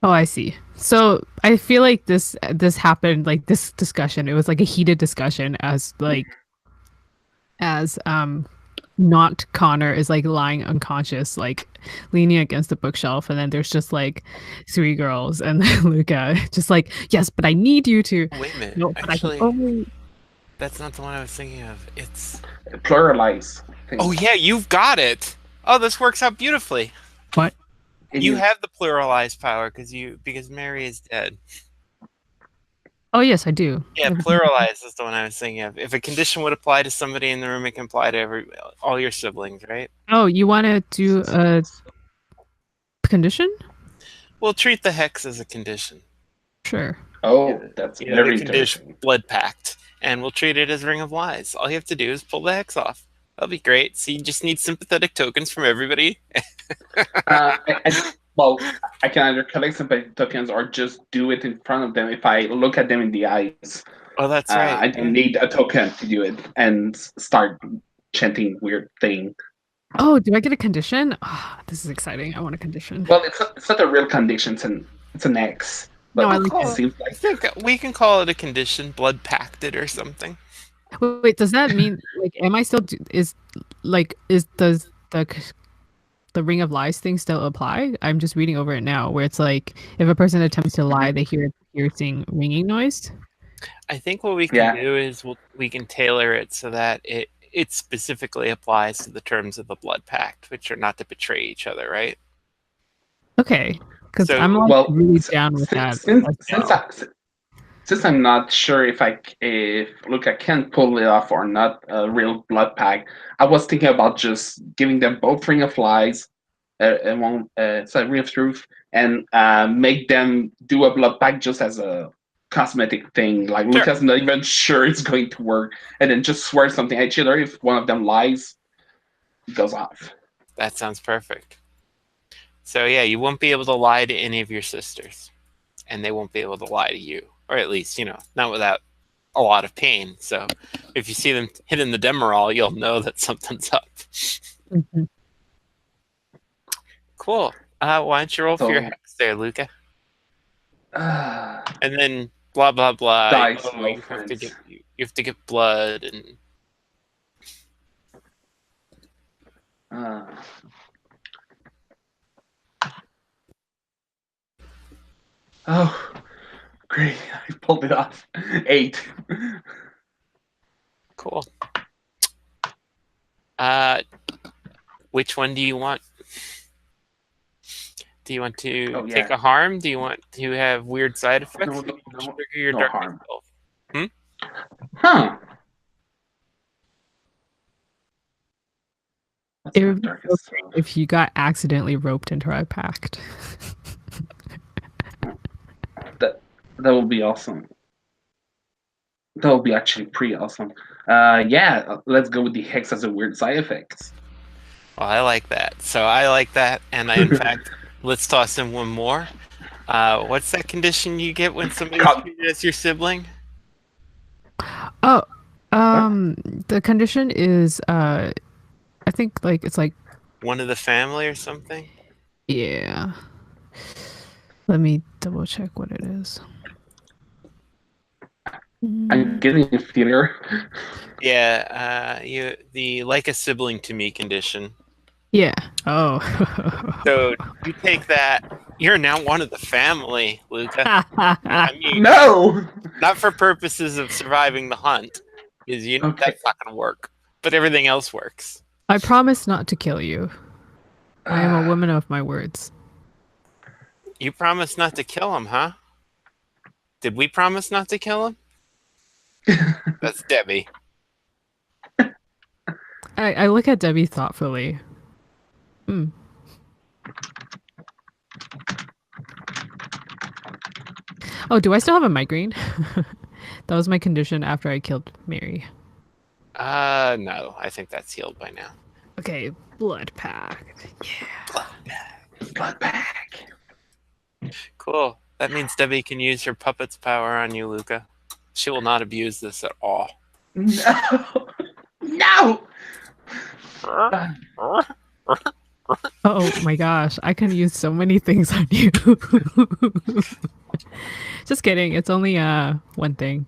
Oh, I see. So I feel like this happened like this discussion. It was like a heated discussion as not Connor is like lying unconscious, like leaning against the bookshelf, and then there's just like three girls and then Lucca just like, yes, but I need you to wait a minute. no, but I can Actually, only that's not the one I was thinking of. It's Pluralize. oh yeah, you've got it. Oh, this works out beautifully. what? You have the pluralized power because Mary is dead. Oh yes, I do. Yeah, pluralize is the one I was thinking of. If a condition would apply to somebody in the room, it can apply to all your siblings, right? Oh, you want to do a condition? We'll treat the hex as a condition. Sure. Oh, that's You know, very the condition interesting. blood pact, and we'll treat it as Ring of Lies. All you have to do is pull the hex off. That'll be great. So you just need sympathetic tokens from everybody. Well, I can either collect sympathetic tokens or just do it in front of them if I look at them in the eyes. Oh, that's right. I don't need a token to do it and start chanting weird thing. Oh, do I get a condition? Oh, this is exciting. I want a condition. Well, it's not a real condition. It's an X. But No, I like it it. seems I like think we can call it a condition, blood pacted or something. Wait, does that mean like am I still does the Ring of Lies thing still apply? I'm just reading over it now where it's like if a person attempts to lie, they hear a piercing ringing noise. I think what we can do is we can tailor it so that it specifically applies to the terms of the blood pact, which are not to betray each other, right? Okay, because So- I'm like well, really down with that. Since I'm not sure if Lucca can pull it off or not, a real blood pack, I was thinking about just giving them both Ring of Lies, and one Ring of Truth, and make them do a blood pack just as a cosmetic thing. Like Sure. Lucca's not even sure it's going to work, and then just swear something at each other. If one of them lies, it goes off. That sounds perfect. So yeah, you won't be able to lie to any of your sisters, and they won't be able to lie to you, or at least not without a lot of pain. So if you see them hitting the Demerol, you'll know that something's up. Mhm. Cool. Why don't you roll for your So- hex there, Lucca? Uh, And then blah blah blah. Dice, Oh, no you have to friends. get blood and Oh, great! I pulled it off. 8. Cool. Which one do you want? Do you want to take a harm? Do you want to have weird side effects? No, Trigger no, your no darkest harm. self? Huh. What's It my would be darkest okay self? if you got accidentally roped into our pact. That would be awesome. That would be actually pretty awesome. Yeah, let's go with the hex as a weird side effects. Well, I like that. So I like that, and in fact, let's toss in one more. What's that condition you get when somebody's treated as your sibling? Oh, the condition is I think like it's like One of the family or something? yeah. Let me double check what it is. I'm getting a feeler. Yeah, the like a sibling to me condition. Yeah. Oh. So you take that. You're now one of the family, Lucca. I mean, No. not for purposes of surviving the hunt, because that's not going to work. But everything else works. I promise not to kill you. I am a woman of my words. You promised not to kill him, huh? Did we promise not to kill him? That's Debbie. I look at Debbie thoughtfully. Oh, do I still have a migraine? That was my condition after I killed Mary. No. I think that's healed by now. Okay, blood pack. Yeah. Blood pack. Cool. That means Debbie can use her puppet's power on you, Lucca. She will not abuse this at all. No. No. Oh my gosh, I can use so many things on you. Just kidding. It's only one thing.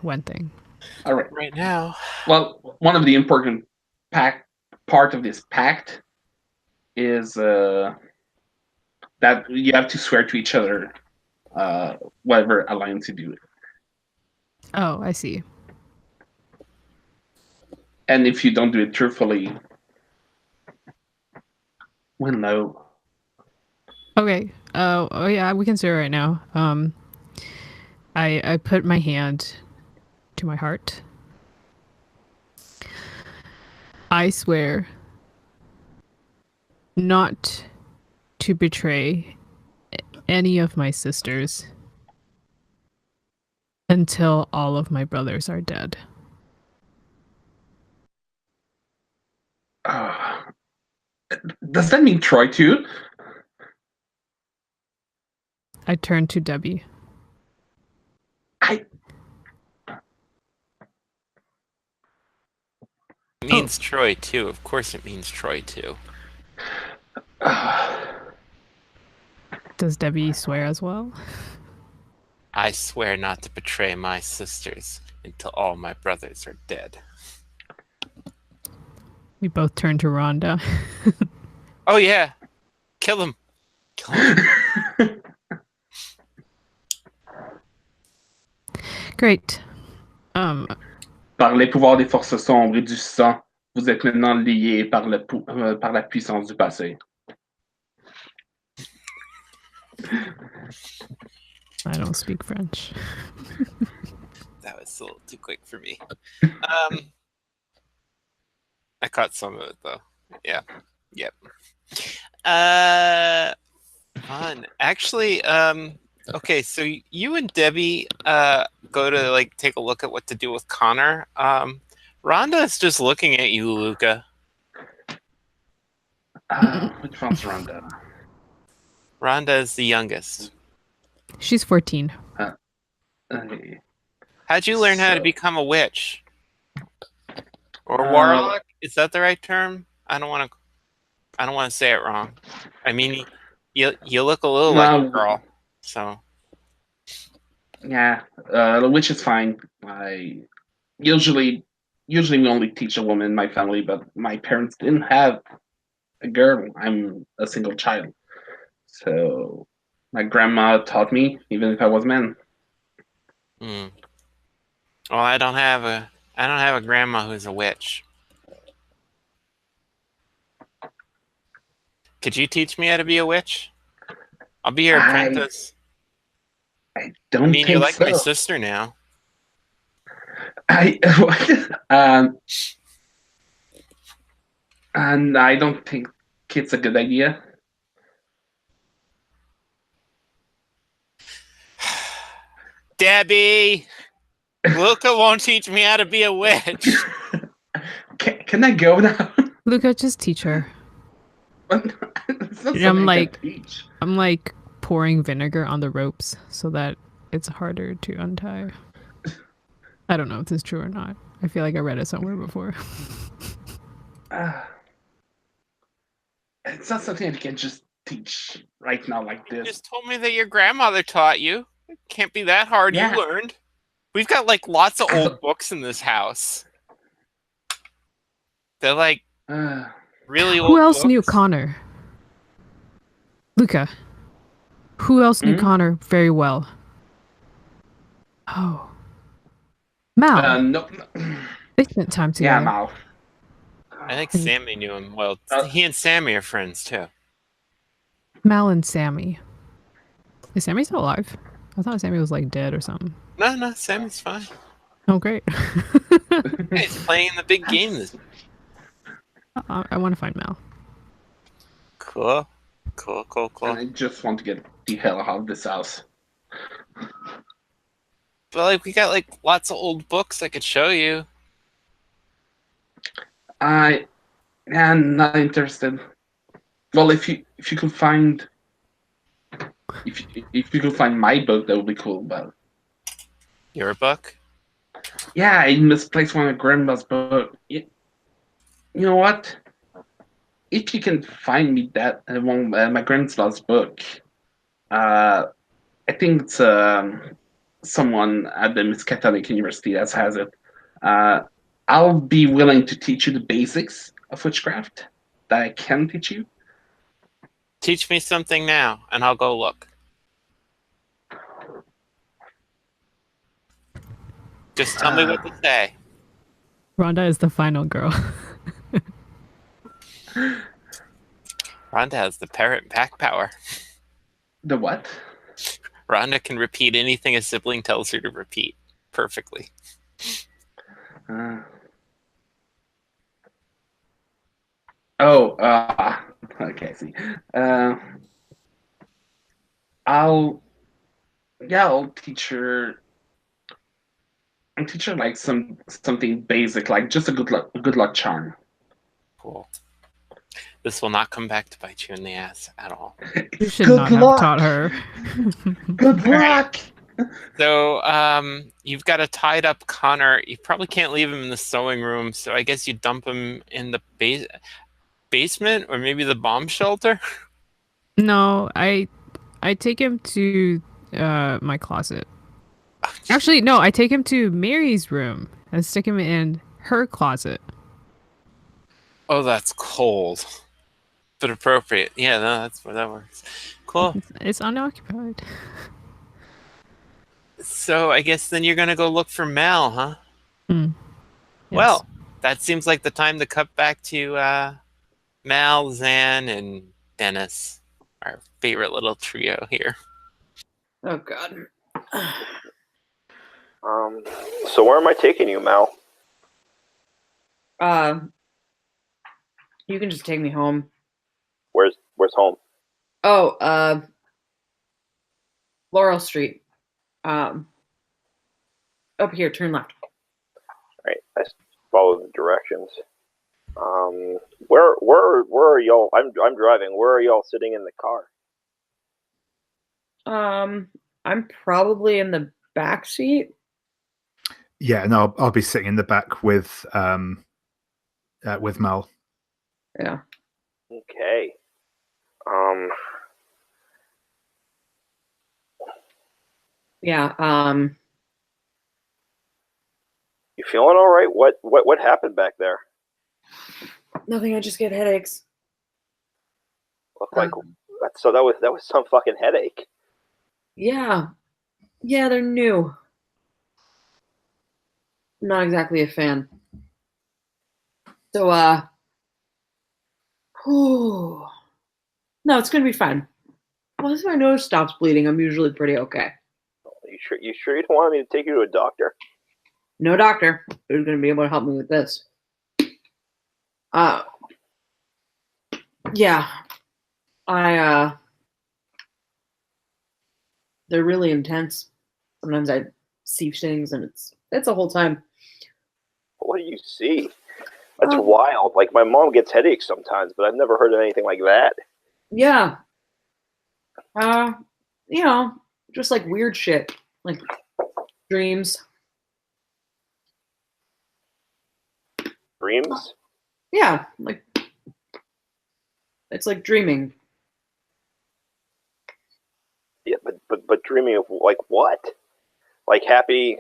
One thing. All right. Right now. Well, one of the important part of this pact is that you have to swear to each other whatever alliance you do. Oh, I see. And if you don't do it truthfully, win low. Okay. Oh yeah, we can swear right now. I put my hand to my heart. I swear not to betray any of my sisters until all of my brothers are dead. Does that mean Troy too? I turn to Debbie. It means Troy too. Of course it means Troy too. Does Debbie swear as well? I swear not to betray my sisters until all my brothers are dead. We both turn to Rhonda. Oh yeah. Kill him. Kill him. Great. Par les pouvoirs des forces sombres et du sang, vous êtes maintenant liés par la puissance du passé. I don't speak French. That was a little too quick for me. I caught some of it though. Yeah. Yep. Fun. Actually, okay, so you and Debbie go to take a look at what to do with Connor. Rhonda is just looking at you, Lucca. Which one's Rhonda? Rhonda is the youngest. She's 14. How'd you learn how to become a witch? Or warlock? Is that the right term? I don't want to say it wrong. I mean, you look a little like a girl, so. Yeah, the witch is fine. I usually we only teach a woman in my family, but my parents didn't have a girl. I'm a single child, So my grandma taught me, even if I was a man. Hmm. Well, I don't have a grandma who's a witch. Could you teach me how to be a witch? I'll be your apprentice. I don't I mean, you're think like my so. sister now. And I don't think it's a good idea. Debbie! Lucca won't teach me how to be a witch. Can I go now? Lucca, just teach her. It's not I'm something I like- can teach. I'm like pouring vinegar on the ropes so that it's harder to untie. I don't know if this is true or not. I feel like I read it somewhere before. It's not something I can just teach right now like You this. just told me that your grandmother taught you. It can't be that hard. Yeah. You learned. We've got like lots of old books in this house. They're like really old Who else books. knew Connor? Lucca. Who else knew Connor very well? Oh. Mal. No. They spent time together. Yeah, Mal. I think Sammy knew him. Well, he and Sammy are friends too. Mal and Sammy. Is Sammy still alive? I thought Sammy was like dead or something. No, Sammy's fine. Oh, great. He's playing in the big game this. I want to find Mal. Cool. And I just want to get the hell out of this house. But like, we got like lots of old books I could show you. I am not interested. Well, if you could find if you could find my book, that would be cool. But Your book? yeah, I misplaced one of Grandma's book. You know what? If you can find me that one, my grandma's book, I think it's someone at the Miskatonic University that has it. I'll be willing to teach you the basics of witchcraft that I can teach you. Teach me something now, and I'll go look. Just tell me what to say. Rhonda is the final girl. Rhonda has the parrot pack power. The what? Rhonda can repeat anything a sibling tells her to repeat perfectly. Okay, I see. I'll teach her. I'll teach her like something basic, like just a good luck charm. Cool. This will not come back to bite you in the ass at all. You should not have taught her. Good luck. So, you've got a tied up Connor. You probably can't leave him in the sewing room, so I guess you dump him in the basement or maybe the bomb shelter. No, I take him to my closet. Actually, no, I take him to Mary's room and stick him in her closet. Oh, that's cold, but appropriate. Yeah, no, that's where that works. Cool. It's unoccupied. So I guess then you're gonna go look for Mal, huh? Yes. Well, that seems like the time to cut back to Mal, Zan, and Dennis, our favorite little trio here. Oh God. So where am I taking you, Mal? You can just take me home. Where's home? Oh, Laurel Street. Up here, turn left. Right, I follow the directions. Where are y'all? I'm driving. Where are y'all sitting in the car? I'm probably in the back seat. Yeah, no, I'll be sitting in the back with Mal. Yeah. Okay. Yeah. You feeling all right? What happened back there? Nothing. I just get headaches. Look like That was some fucking headache. Yeah. Yeah, they're new. Not exactly a fan. So, whew. No, it's gonna be fine. Once my nose stops bleeding, I'm usually pretty okay. You sure you don't want me to take you to a doctor? No doctor who's gonna be able to help me with this. Yeah. They're really intense. Sometimes I see things and it's a whole time. What do you see? That's wild. Like, my mom gets headaches sometimes, but I've never heard of anything like that. Yeah. You know, just like weird shit. Like dreams. Dreams? Yeah, like it's like dreaming. Yeah, but dreaming of like what? Like happy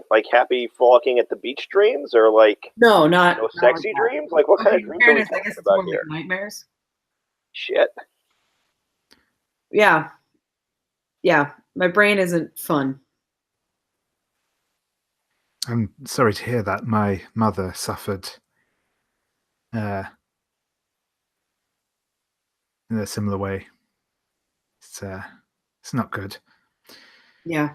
frolicking at the beach dreams, or like no sexy like dreams? Like what kind of dreams are we talking I guess it's about more here? like nightmares. Shit. Yeah. My brain isn't fun. I'm sorry to hear that. My mother suffered in a similar way. It's not good. Yeah.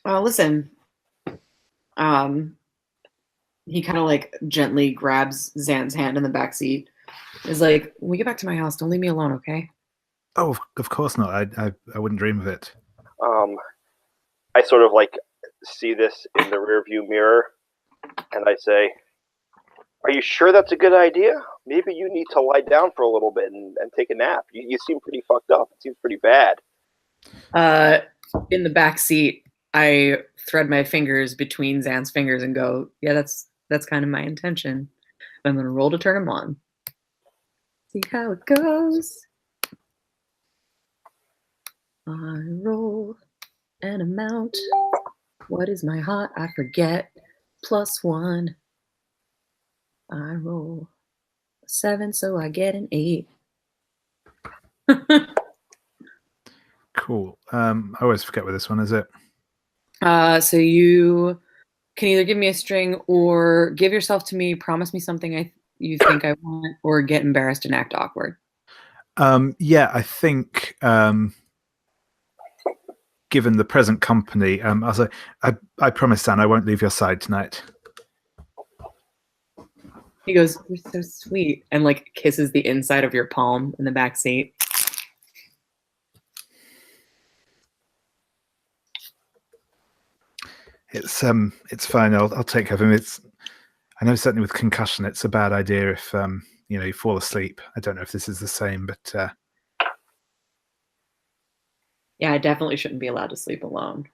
Listen. He kind of like gently grabs Zan's hand in the back seat. Is like, when we get back to my house, don't leave me alone, okay? Oh, of course not. I wouldn't dream of it. I sort of like see this in the rearview mirror, and I say, "Are you sure that's a good idea? Maybe you need to lie down for a little bit and take a nap. You seem pretty fucked up. It seems pretty bad." In the back seat, I thread my fingers between Zan's fingers and go, "Yeah, that's kind of my intention. I'm gonna roll to turn him on. See how it goes. I roll an amount. What is my hot? I forget. +1. I roll a 7, so I get an 8. Cool. I always forget what this one is. It. So you can either give me a string or give yourself to me, promise me something you think I want, or get embarrassed and act awkward. Yeah, I think given the present company, I'll say, I promise, Zan, I won't leave your side tonight. He goes, "You're so sweet," and like kisses the inside of your palm in the back seat. It's fine. I'll take care of him. I know certainly with concussion, it's a bad idea if you fall asleep. I don't know if this is the same, but Yeah, I definitely shouldn't be allowed to sleep alone.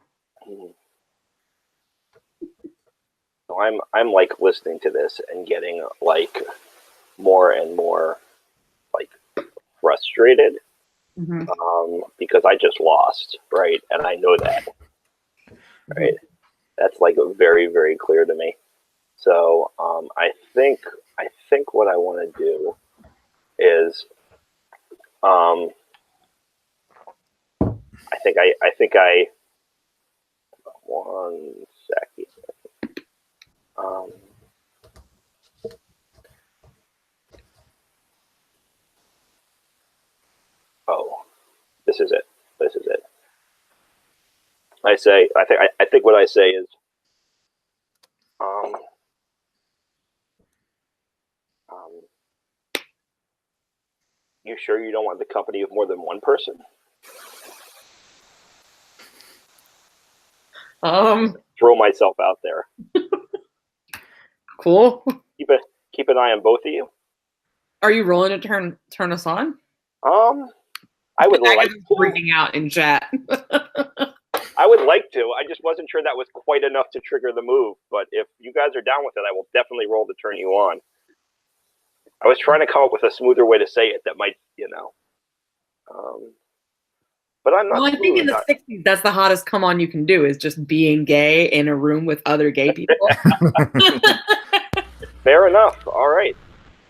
So I'm like listening to this and getting like more and more like frustrated because I just lost, right? And I know that, right? That's like very, very clear to me. So I think what I want to do is I think one second. Oh, this is it. I think what I say is, you sure you don't want the company of more than one person? Throw myself out there. Cool. Keep an eye on both of you. Are you rolling to turn us on? I would like to. Freaking out in chat. I would like to. I just wasn't sure that was quite enough to trigger the move. But if you guys are down with it, I will definitely roll to turn you on. I was trying to come up with a smoother way to say it that might, but I'm not. Well, I think in the 60s, that's the hottest come on you can do, is just being gay in a room with other gay people. Fair enough. All right.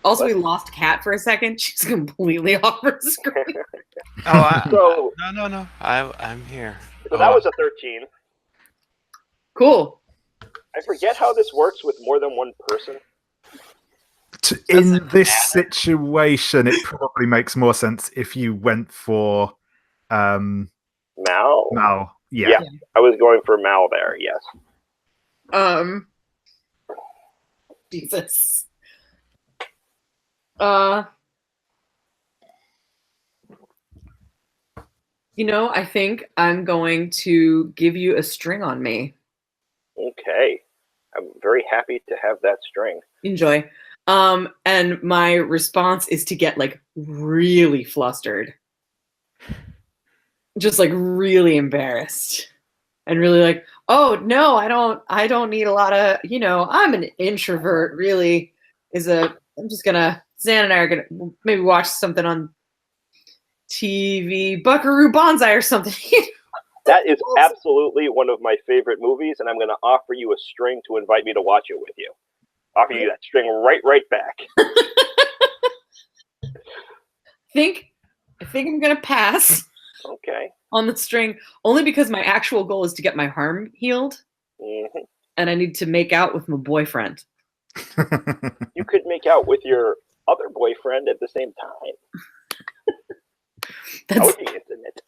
Also, we lost Kat for a second. She's completely off her screen. So No. I'm here. so that was a 13. Cool. I forget how this works with more than one person. In this situation, it probably makes more sense if you went for Mal? Mal. Yeah, I was going for Mal there, yes. Jesus. I think I'm going to give you a string on me. Okay. I'm very happy to have that string. Enjoy. And my response is to get like really flustered. Just like really embarrassed. And really like, oh no, I don't need a lot of, I'm an introvert, really. I'm just gonna, Zan and I are gonna maybe watch something on TV, Buckaroo Banzai or something. That is absolutely one of my favorite movies, and I'm going to offer you a string to invite me to watch it with you. Offer you that string right back. I think I'm going to pass. Okay. On the string, only because my actual goal is to get my harm healed, and I need to make out with my boyfriend. You could make out with your other boyfriend at the same time. That would be intimate.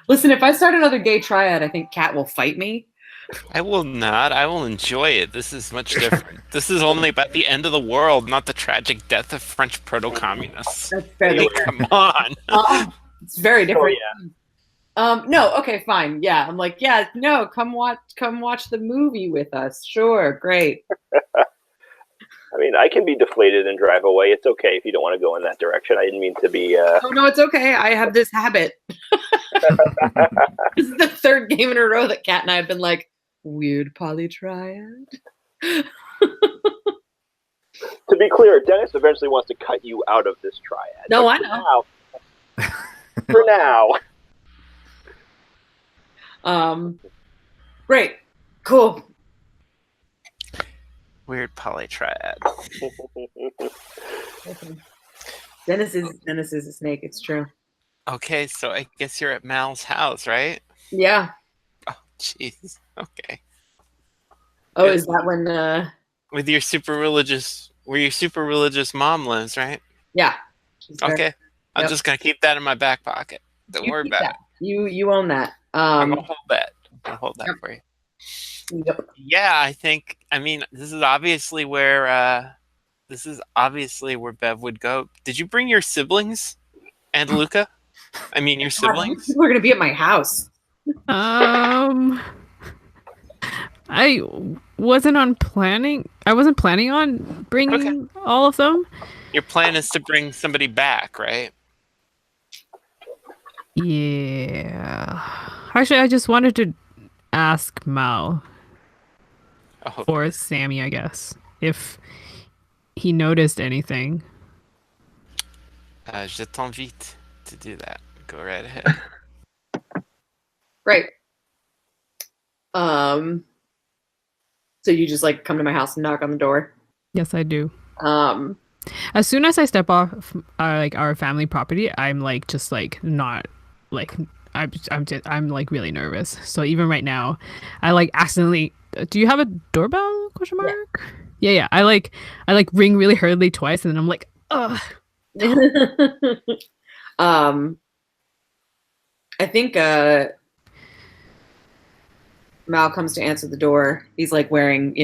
Listen, if I start another gay triad, I think Kat will fight me. I will not. I will enjoy it. This is much different. This is only about the end of the world, not the tragic death of French proto-communists. That's fair. Come on. It's very different. Oh, yeah. No, okay, fine. Yeah, I'm like, yeah, no, come watch the movie with us. Sure, great. I mean, I can be deflated and drive away. It's okay if you don't want to go in that direction. I didn't mean to be... Oh, no, it's okay. I have this habit. This is the third game in a row that Kat and I have been like, weird polytriad. To be clear, Dennis eventually wants to cut you out of this triad. No, I know. For now. Great. Cool. Weird polytriad. Dennis is a snake. It's true. Okay, so I guess you're at Mal's house, right? Yeah. Oh, jeez. Okay. Oh, is that when? With your super religious, where your super religious mom lives, right? Yeah. Okay. I'm just gonna keep that in my back pocket. Don't worry about it. You own that. I'm gonna hold that. I'm gonna hold that for you. Yep. Yeah, I mean, this is obviously where Bev would go. Did you bring your siblings and Lucca? I mean, your siblings? People are going to be at my house. I wasn't planning on bringing all of them. Your plan is to bring somebody back, right? Yeah. Actually, I just wanted to ask Mal or Sammy, I guess, if he noticed anything. Je t'invite to do that. Go right ahead. Great. So you just like come to my house and knock on the door? Yes, I do. As soon as I step off our family property, I'm like just like not like I'm like really nervous. So even right now, I like accidentally. Do you have a doorbell? Question mark. Yeah. I like ring really hurriedly twice, and then I'm like, ugh. I think Mal comes to answer the door. He's like wearing,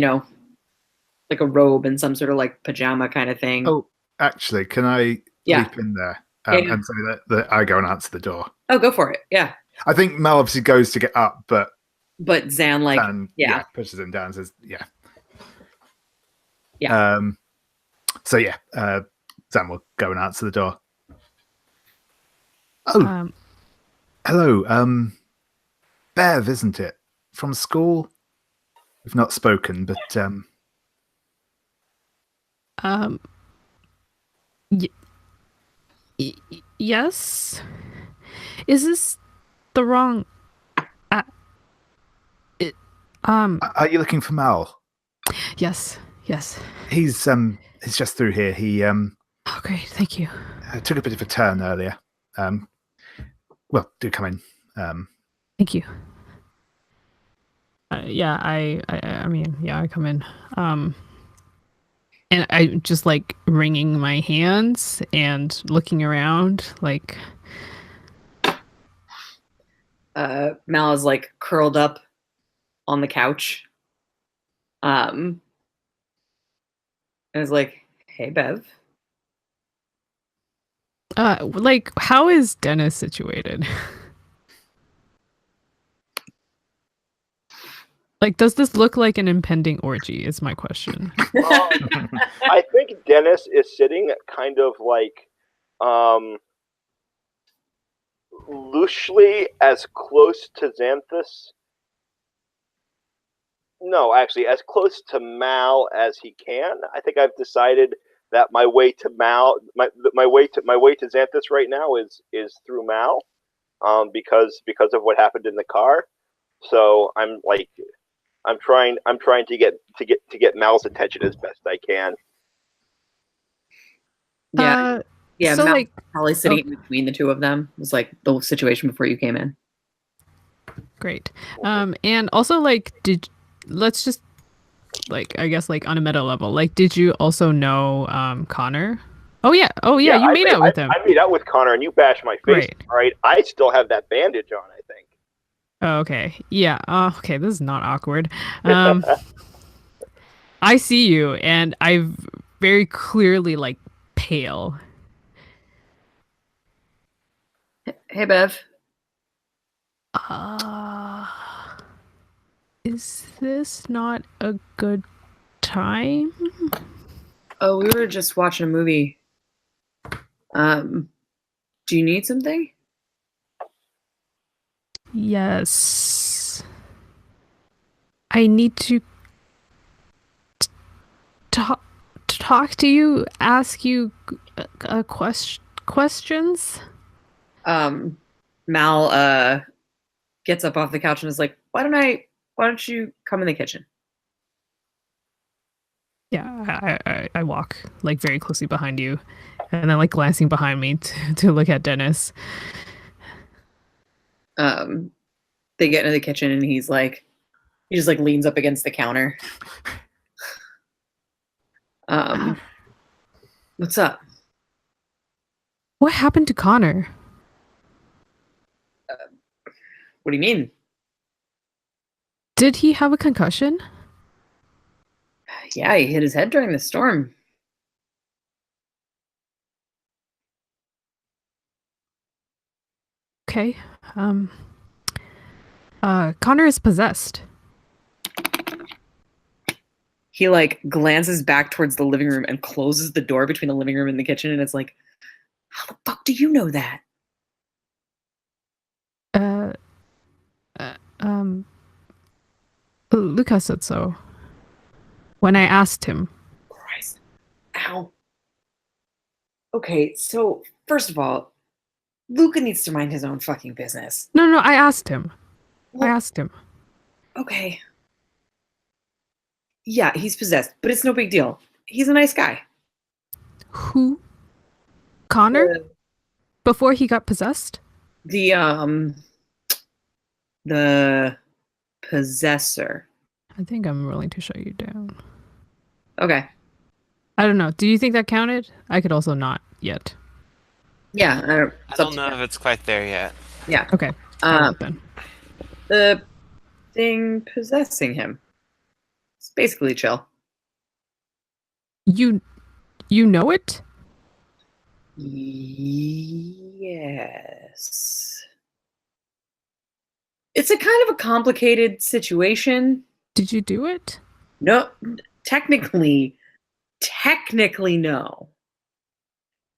like a robe and some sort of like pajama kind of thing. Oh, actually, can I leap in there and say that I go and answer the door? Oh, go for it. Yeah. I think Mal obviously goes to get up, but Zan pushes him down and says, yeah. So Zan will go and answer the door. Oh, hello. Bev, isn't it? From school? We've not spoken, but yes. Is this the wrong? Are you looking for Mal? Yes. He's just through here. He Oh, great. Thank you. Took a bit of a turn earlier. Well, do come in. Thank you. Yeah, I mean, yeah, I come in. And I just like wringing my hands and looking around, like. Mal is like curled up on the couch. And is like, "Hey, Bev." Like, how is Dennis situated? Like, does this look like an impending orgy? Is my question. I think Dennis is sitting kind of like loosely as close to Xanthus. No, actually, as close to Mal as he can. I think I've decided that my way to Mal, my way to Xanthus right now is through Mal, because of what happened in the car. So I'm trying to get Mal's attention as best I can. Yeah, so Mal like, probably sitting in between the two of them. It was like the situation before you came in. great. And also like, let's just like, I guess like on a meta level, like, did you also know Connor? Oh yeah, you made out with him. I made out with Connor, and you bashed my face. Right. All right, I still have that bandage on, I think. Oh, okay. Yeah. Okay. This is not awkward. I see you, and I very clearly like pale. Hey, Bev. Is this not a good time? Oh, we were just watching a movie. Do you need something? Yes. I need to talk to you, ask you questions. Mal gets up off the couch and is like, why don't you come in the kitchen? Yeah, I walk like very closely behind you, and then like glancing behind me to look at Dennis. They get into the kitchen and he just like leans up against the counter. What's up? What happened to Connor? What do you mean? Did he have a concussion? Yeah, he hit his head during the storm. Okay. Connor is possessed. He like glances back towards the living room and closes the door between the living room and the kitchen, and it's like, how the fuck do you know that? Lucca said so. When I asked him. Christ. Ow. Okay, so first of all, Lucca needs to mind his own fucking business. No, I asked him. Well, I asked him. Okay. Yeah, he's possessed, but it's no big deal. He's a nice guy. Who? Connor? Before he got possessed? The possessor. I think I'm willing to shut you down. Okay. I don't know. Do you think that counted? I could also not yet. Yeah. I don't know if it's quite there yet. Yeah. Okay. Then. The thing possessing him. It's basically chill. You know it? Yes. It's a kind of a complicated situation. Did you do it? No, technically no.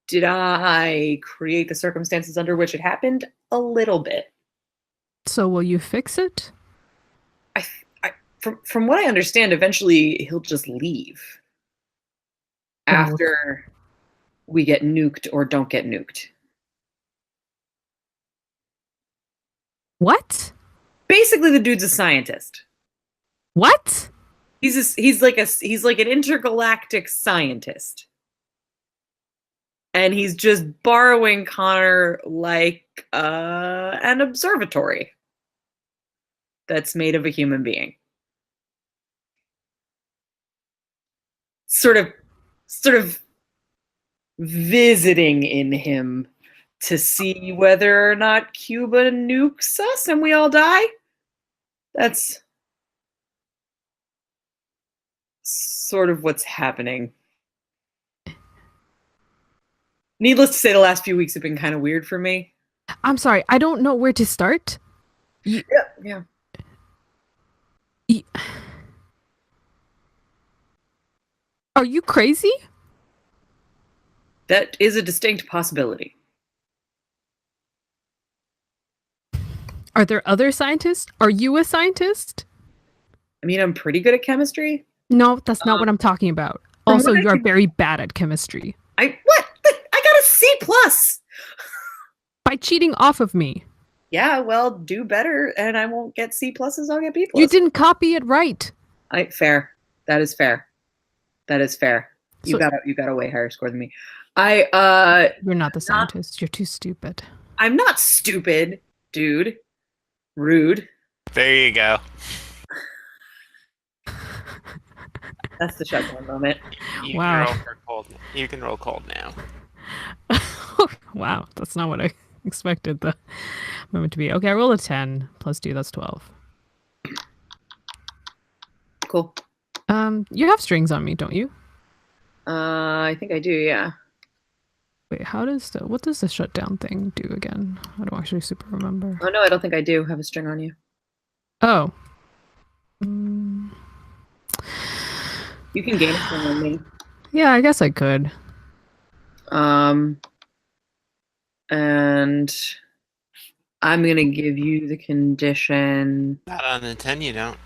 Did I create the circumstances under which it happened? A little bit. So will you fix it? From what I understand, eventually he'll just leave. After we get nuked or don't get nuked. What? Basically, the dude's a scientist. What? He's like an intergalactic scientist. And he's just borrowing Connor like an observatory that's made of a human being. Sort of visiting in him to see whether or not Cuba nukes us and we all die. That's sort of what's happening. Needless to say, the last few weeks have been kind of weird for me. I'm sorry, I don't know where to start. Yeah. Are you crazy? That is a distinct possibility. Are there other scientists? Are you a scientist? I mean, I'm pretty good at chemistry. No, that's not what I'm talking about. Also, you're very bad at chemistry. I got a C plus. By cheating off of me. Yeah, well, do better, and I won't get C pluses. I'll get B plus. You didn't copy it right. Fair. That is fair. You got a way higher score than me. You're not the scientist. You're too stupid. I'm not stupid, dude. Rude. There you go. That's the shutdown moment. Wow. You can roll cold now. Wow, that's not what I expected the moment to be. Okay, I roll a 10 plus 2, that's 12. Cool. You have strings on me, don't you? I think I do, yeah. Wait, what does the shutdown thing do again? I don't actually super remember. Oh no, I don't think I do have a string on you. Oh. You can gain a string on me. Yeah, I guess I could. And I'm gonna give you the condition. Not on the 10, you don't.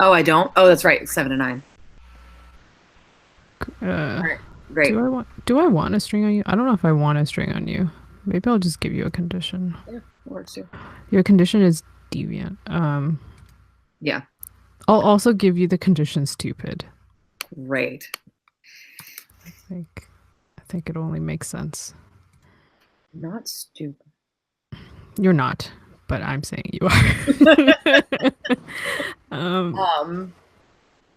Oh, I don't? Oh, that's right. 7 and 9. All right, great. Do I want a string on you? I don't know if I want a string on you. Maybe I'll just give you a condition. Yeah, works too. Your condition is deviant. Yeah. I'll also give you the condition stupid. Great. I think it only makes sense. Not stupid. You're not, but I'm saying you are.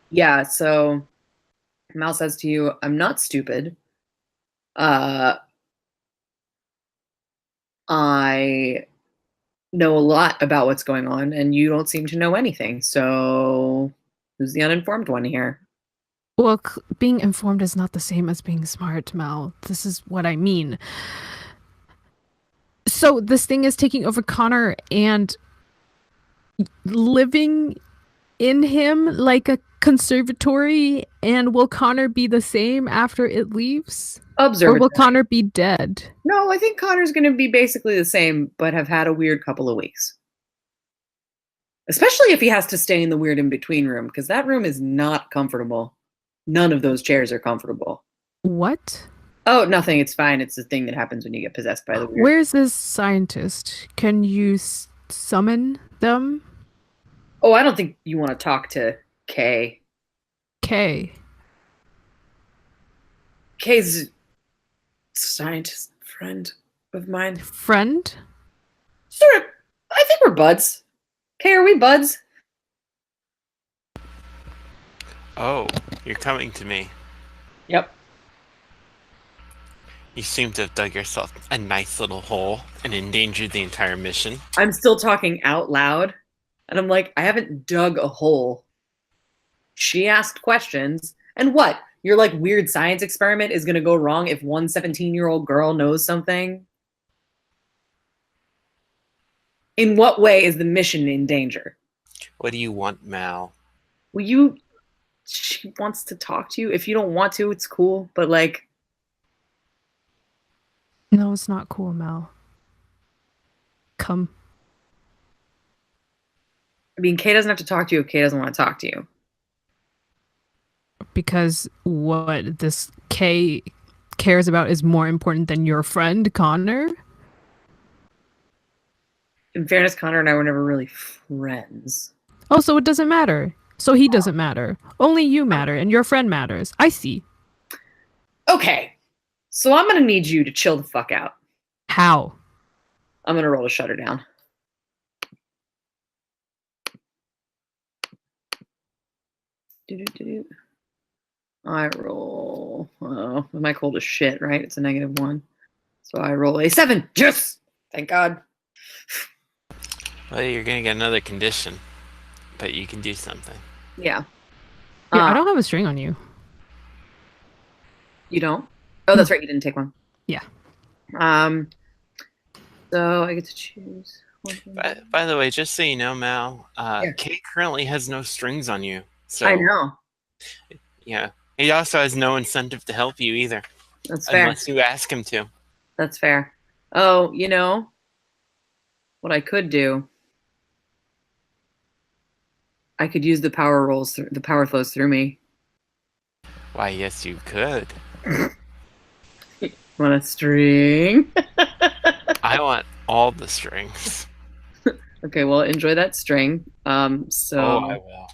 Yeah, so Mal says to you, I'm not stupid. I know a lot about what's going on, and you don't seem to know anything. So who's the uninformed one here? Well, being informed is not the same as being smart, Mal. This is what I mean. So this thing is taking over Connor and living in him like a conservatory, and will Connor be the same after it leaves? Observatory. Or will Connor be dead? No, I think Connor's going to be basically the same, but have had a weird couple of weeks. Especially if he has to stay in the weird in-between room, because that room is not comfortable. None of those chairs are comfortable. What? Oh, nothing. It's fine. It's the thing that happens when you get possessed by the weird. Where's this scientist? Can you summon them? Oh, I don't think you want to talk to Kay. Kay. Kay's a scientist friend of mine. Friend? Sort of. I think we're buds. Kay, are we buds? Oh, you're coming to me. Yep. You seem to have dug yourself a nice little hole and endangered the entire mission. I'm still talking out loud, and I'm like, I haven't dug a hole. She asked questions, and what? Your like weird science experiment is going to go wrong if one 17-year-old girl knows something? In what way is the mission in danger? What do you want, Mal? She wants to talk to you. If you don't want to, it's cool, but like... No, it's not cool, Mal. Come. I mean, Kay doesn't have to talk to you if Kay doesn't want to talk to you. Because what this Kay cares about is more important than your friend, Connor? In fairness, Connor and I were never really friends. Oh, so it doesn't matter. So he doesn't matter. Only you matter, and your friend matters. I see. Okay. So I'm going to need you to chill the fuck out. How? I'm going to roll to shut her down. Do-do-do-do. I roll. Oh, my cold is shit, right? It's a -1. So I roll a 7. Yes! Thank God. Well, you're going to get another condition, but you can do something. Yeah. Yeah, I don't have a string on you. You don't? Oh, that's right. You didn't take one. Yeah. So I get to choose. By the way, just so you know, Mal, Yeah. Kate currently has no strings on you. So I know. yeah, he also has no incentive to help you either, That's fair. unless you ask him to. That's fair. Oh, you know what I could do? I could use the power rolls. The power flows through me. Why, yes, you could. Want a string? I want all the strings. Okay, well, enjoy that string. So. Oh, I will.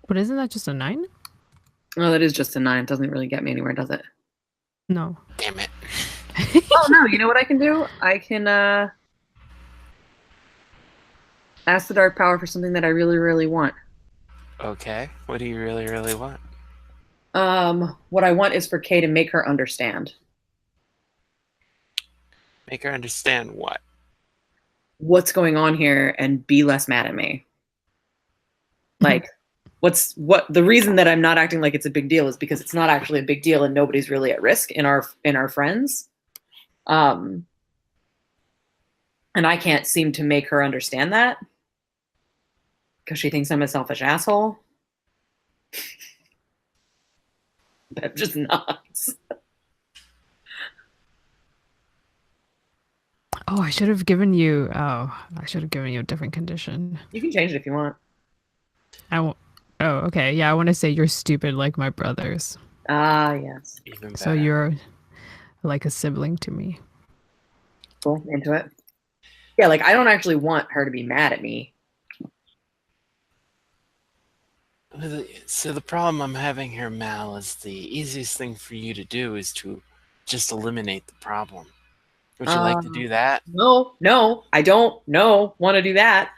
But isn't that just a 9? Oh, that is just a 9. It doesn't really get me anywhere, does it? No. Damn it. Oh no! You know what I can do? I can ask the dark power for something that I really, really want. Okay, what do you really, really want? What I want is for Kay to make her understand. Make her understand what? What's going on here and be less mad at me. Like, what the reason that I'm not acting like it's a big deal is because it's not actually a big deal and nobody's really at risk in our friends. And I can't seem to make her understand that because she thinks I'm a selfish asshole. I'm just nuts. Oh, I should have given you. Oh, I should have given you a different condition. You can change it if you want. I won't. Oh, okay. Yeah, I want to say you're stupid like my brothers. Ah, yes. Even better. So you're like a sibling to me. Cool. Into it. Yeah, like I don't actually want her to be mad at me. So the problem I'm having here, Mal, is the easiest thing for you to do is to just eliminate the problem. Would you like to do that? No, I don't want to do that.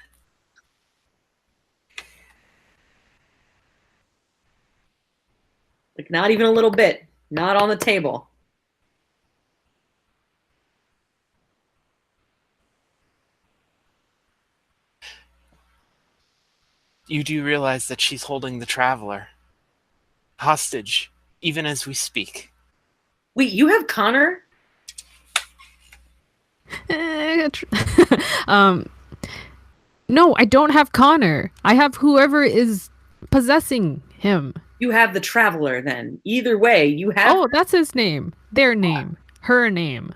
Like not even a little bit. Not on the table. You do realize that she's holding the Traveler hostage, even as we speak. Wait, you have Connor? No, I don't have Connor. I have whoever is possessing him. You have the Traveler then. Either way, you have. Oh, that's his name. Their name. Her name.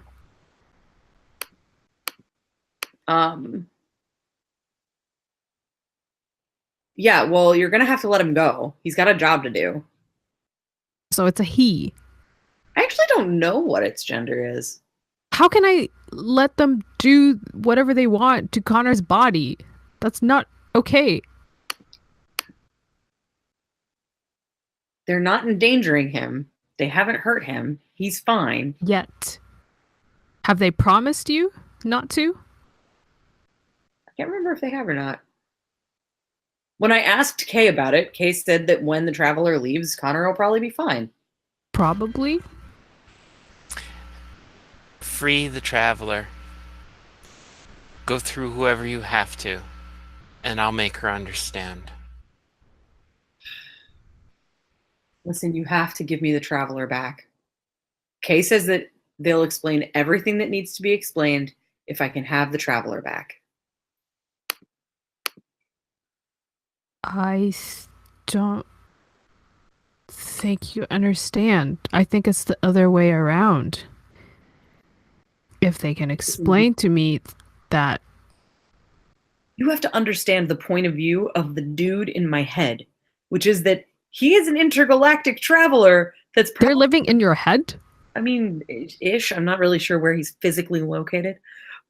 Yeah, well, you're gonna have to let him go. He's got a job to do. So it's a he. I actually don't know what its gender is. How can I let them do whatever they want to Connor's body? That's not okay. They're not endangering him. They haven't hurt him. He's fine. Yet. Have they promised you not to? I can't remember if they have or not. When I asked Kay about it, Kay said that when the Traveler leaves, Connor will probably be fine. Probably. Free the Traveler. Go through whoever you have to, and I'll make her understand. Listen, you have to give me the Traveler back. Kay says that they'll explain everything that needs to be explained if I can have the Traveler back. I don't think you understand. I think it's the other way around. If they can explain to me that... You have to understand the point of view of the dude in my head, which is that he is an intergalactic traveler that's... They're living in your head? I mean, ish. I'm not really sure where he's physically located.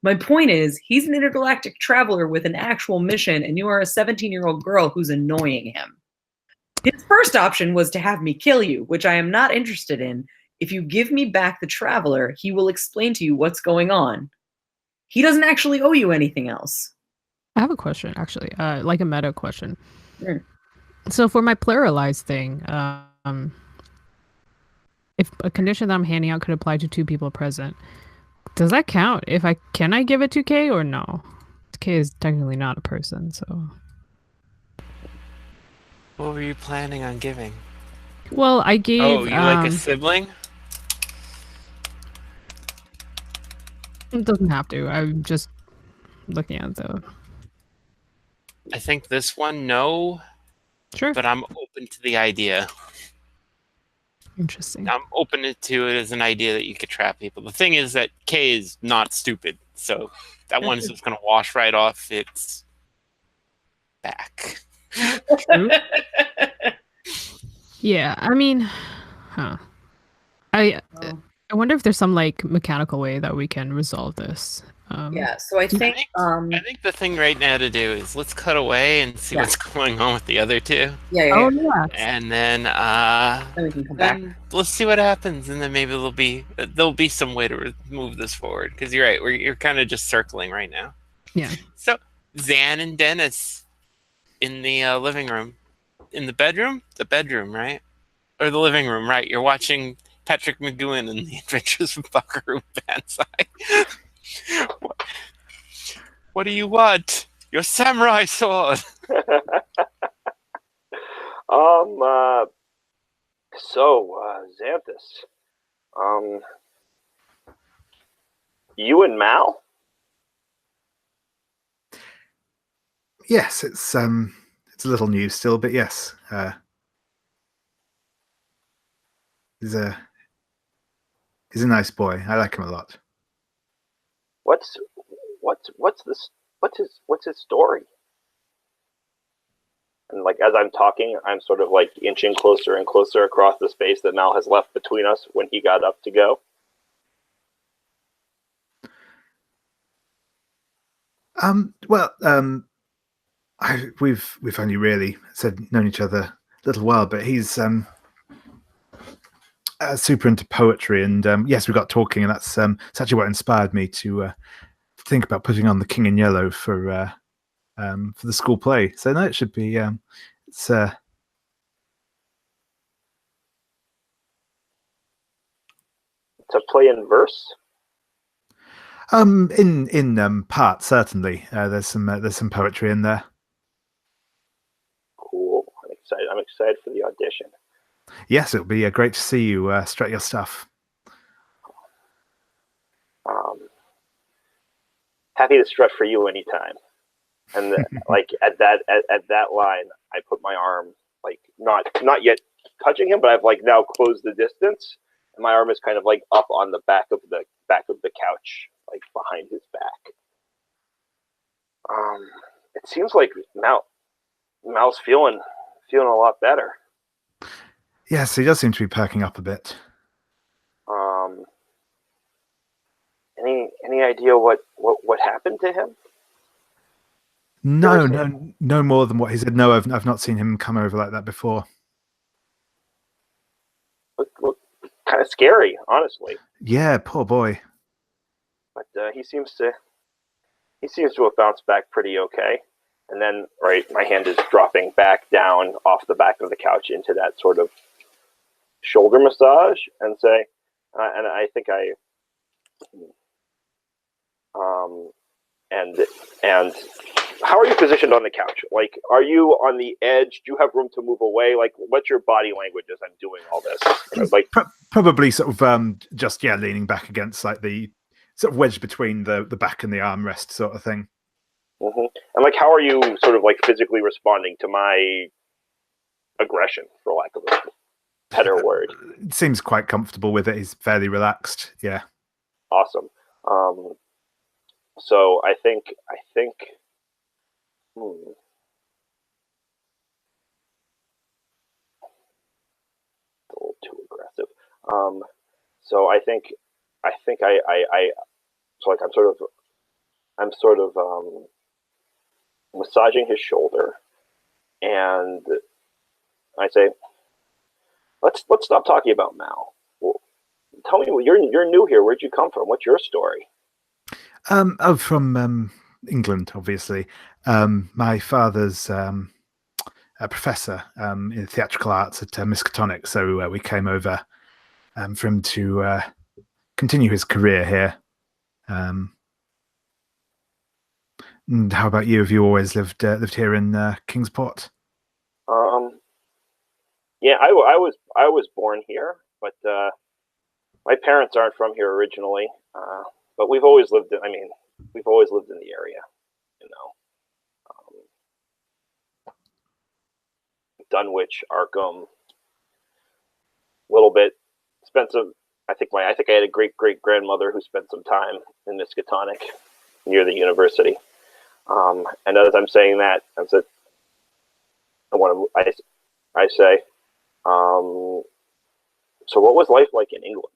My point is, he's an intergalactic traveler with an actual mission, and you are a 17-year-old girl who's annoying him. His first option was to have me kill you, which I am not interested in if you give me back the traveler, he will explain to you what's going on. He doesn't actually owe you anything else. I have a question, actually, like a meta question. Mm. So for my pluralized thing, if a condition that I'm handing out could apply to 2 people present, does that count? Can I give it to K or no? K is technically not a person, so. What were you planning on giving? Well, I gave. Oh, you like a sibling? It doesn't have to. I'm just looking at the. I think this one, no. Sure. But I'm open to the idea. Interesting. I'm open to it as an idea that you could trap people. The thing is that K is not stupid, so that one's just going to wash right off its back. True. Yeah, I mean, huh. I wonder if there's some like mechanical way that we can resolve this. Yeah, so I think I think the thing right now to do is let's cut away and see what's going on with the other 2. Yeah. Oh yeah. And then Then we can come back. let's see what happens, and then maybe there'll be some way to move this forward. Because you're right, you're kind of just circling right now. Yeah. So Zan and Dennis in the living room, in the bedroom, right, or the living room, right? You're watching Patrick McGowan and the Adventures of Buckaroo Banzai. What do you want? Your samurai sword. Xanthus, you and Mal? Yes, it's a little new still, but yes, he's a nice boy. I like him a lot. What's his story? And like as I'm talking, I'm sort of like inching closer and closer across the space that Mal has left between us when he got up to go. We've only really known each other a little while, but he's super into poetry, and yes, we got talking, and that's actually what inspired me to think about putting on the King in Yellow for the school play. So no, it should be it's to play in verse. In part certainly. There's some poetry in there. Cool. I'm excited for the audition. Yes, it'll be great to see you strut your stuff. Happy to strut for you anytime. And like at that line, I put my arm like not yet touching him, but I've like now closed the distance, and my arm is kind of like up on the back of the couch, like behind his back. It seems like Mal's feeling a lot better. Yes, he does seem to be perking up a bit. Any idea what happened to him? No more than what he said. No, I've not seen him come over like that before. Look kind of scary, honestly. Yeah, poor boy. But he seems to have bounced back pretty okay. And then, right, my hand is dropping back down off the back of the couch into that sort of shoulder massage, and say, and I think and how are you positioned on the couch? Like, are you on the edge? Do you have room to move away? Like, what's your body language as I'm doing all this? Like, probably sort of just leaning back against like the sort of wedge between the back and the armrest sort of thing. Mm-hmm. And like, how are you sort of like physically responding to my aggression, for lack of a better word? It seems quite comfortable with it. He's fairly relaxed. Yeah. Awesome. So I think a little too aggressive. So I think so like I'm sort of massaging his shoulder, and I say, let's stop talking about Mal. tell me, you're new here. Where'd you come from? What's your story? From England, obviously. My father's a professor in theatrical arts at Miskatonic, so we came over for him to continue his career here. And how about you? Have you always lived here in Kingsport? Yeah, I was born here, but my parents aren't from here originally. But we've always lived in. We've always lived in the area. Dunwich, Arkham, a little bit. Spent some. I think I had a great grandmother who spent some time in Miskatonic, near the university. And as I'm saying that, I say, so what was life like in England?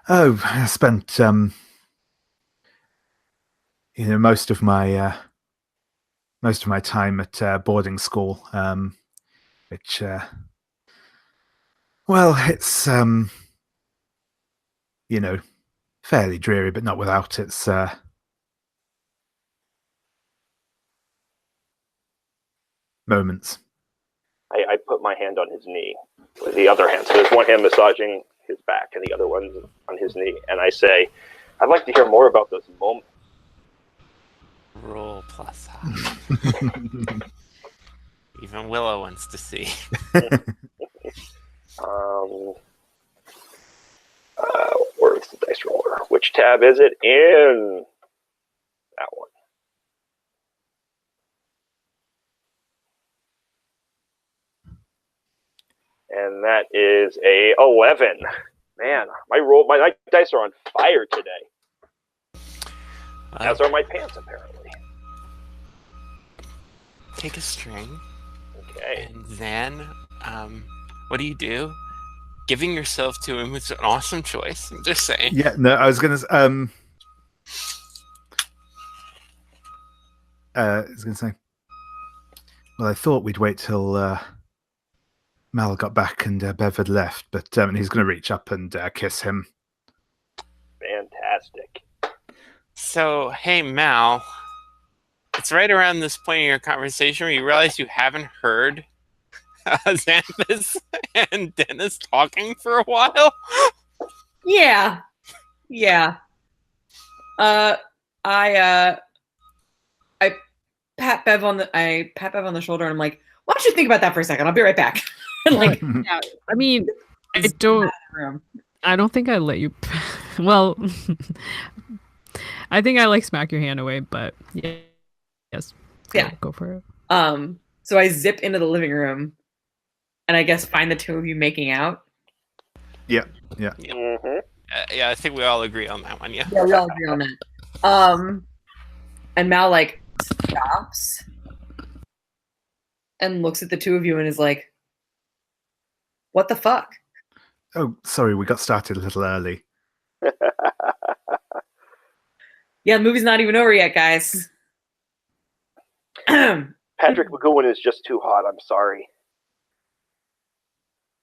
Oh, I spent most of my time at boarding school, which well, it's fairly dreary, but not without its moments. I put my hand on his knee with the other hand. So there's one hand massaging his back and the other one's on his knee. And I say, I'd like to hear more about those moments. Roll plus high. Even Willow wants to see. Where's the dice roller? Which tab is it in? That one. And that is a 11. Man, my dice are on fire today. As are my pants, apparently. Take a string. Okay. And then, what do you do? Giving yourself to him is an awesome choice. I'm just saying. Yeah, no, I was gonna say. Well, I thought we'd wait till Mal got back and Bev had left, but he's going to reach up and kiss him. Fantastic. So, hey, Mal, it's right around this point in your conversation where you realize you haven't heard Xanthus and Dennis talking for a while. Yeah. I pat Bev on the shoulder and I'm like, why don't you think about that for a second? I'll be right back. Like, yeah, I mean, I don't think I let you. Well, I think I smack your hand away, but yeah, yes, go for it. So I zip into the living room, and I guess find the two of you making out. Yeah. Mm-hmm. Yeah, I think we all agree on that one. Yeah, we all agree on that. And Mal stops and looks at the two of you and is like, what the fuck? Oh, sorry, we got started a little early. Yeah, the movie's not even over yet, guys. Patrick McGowan is just too hot. I'm sorry.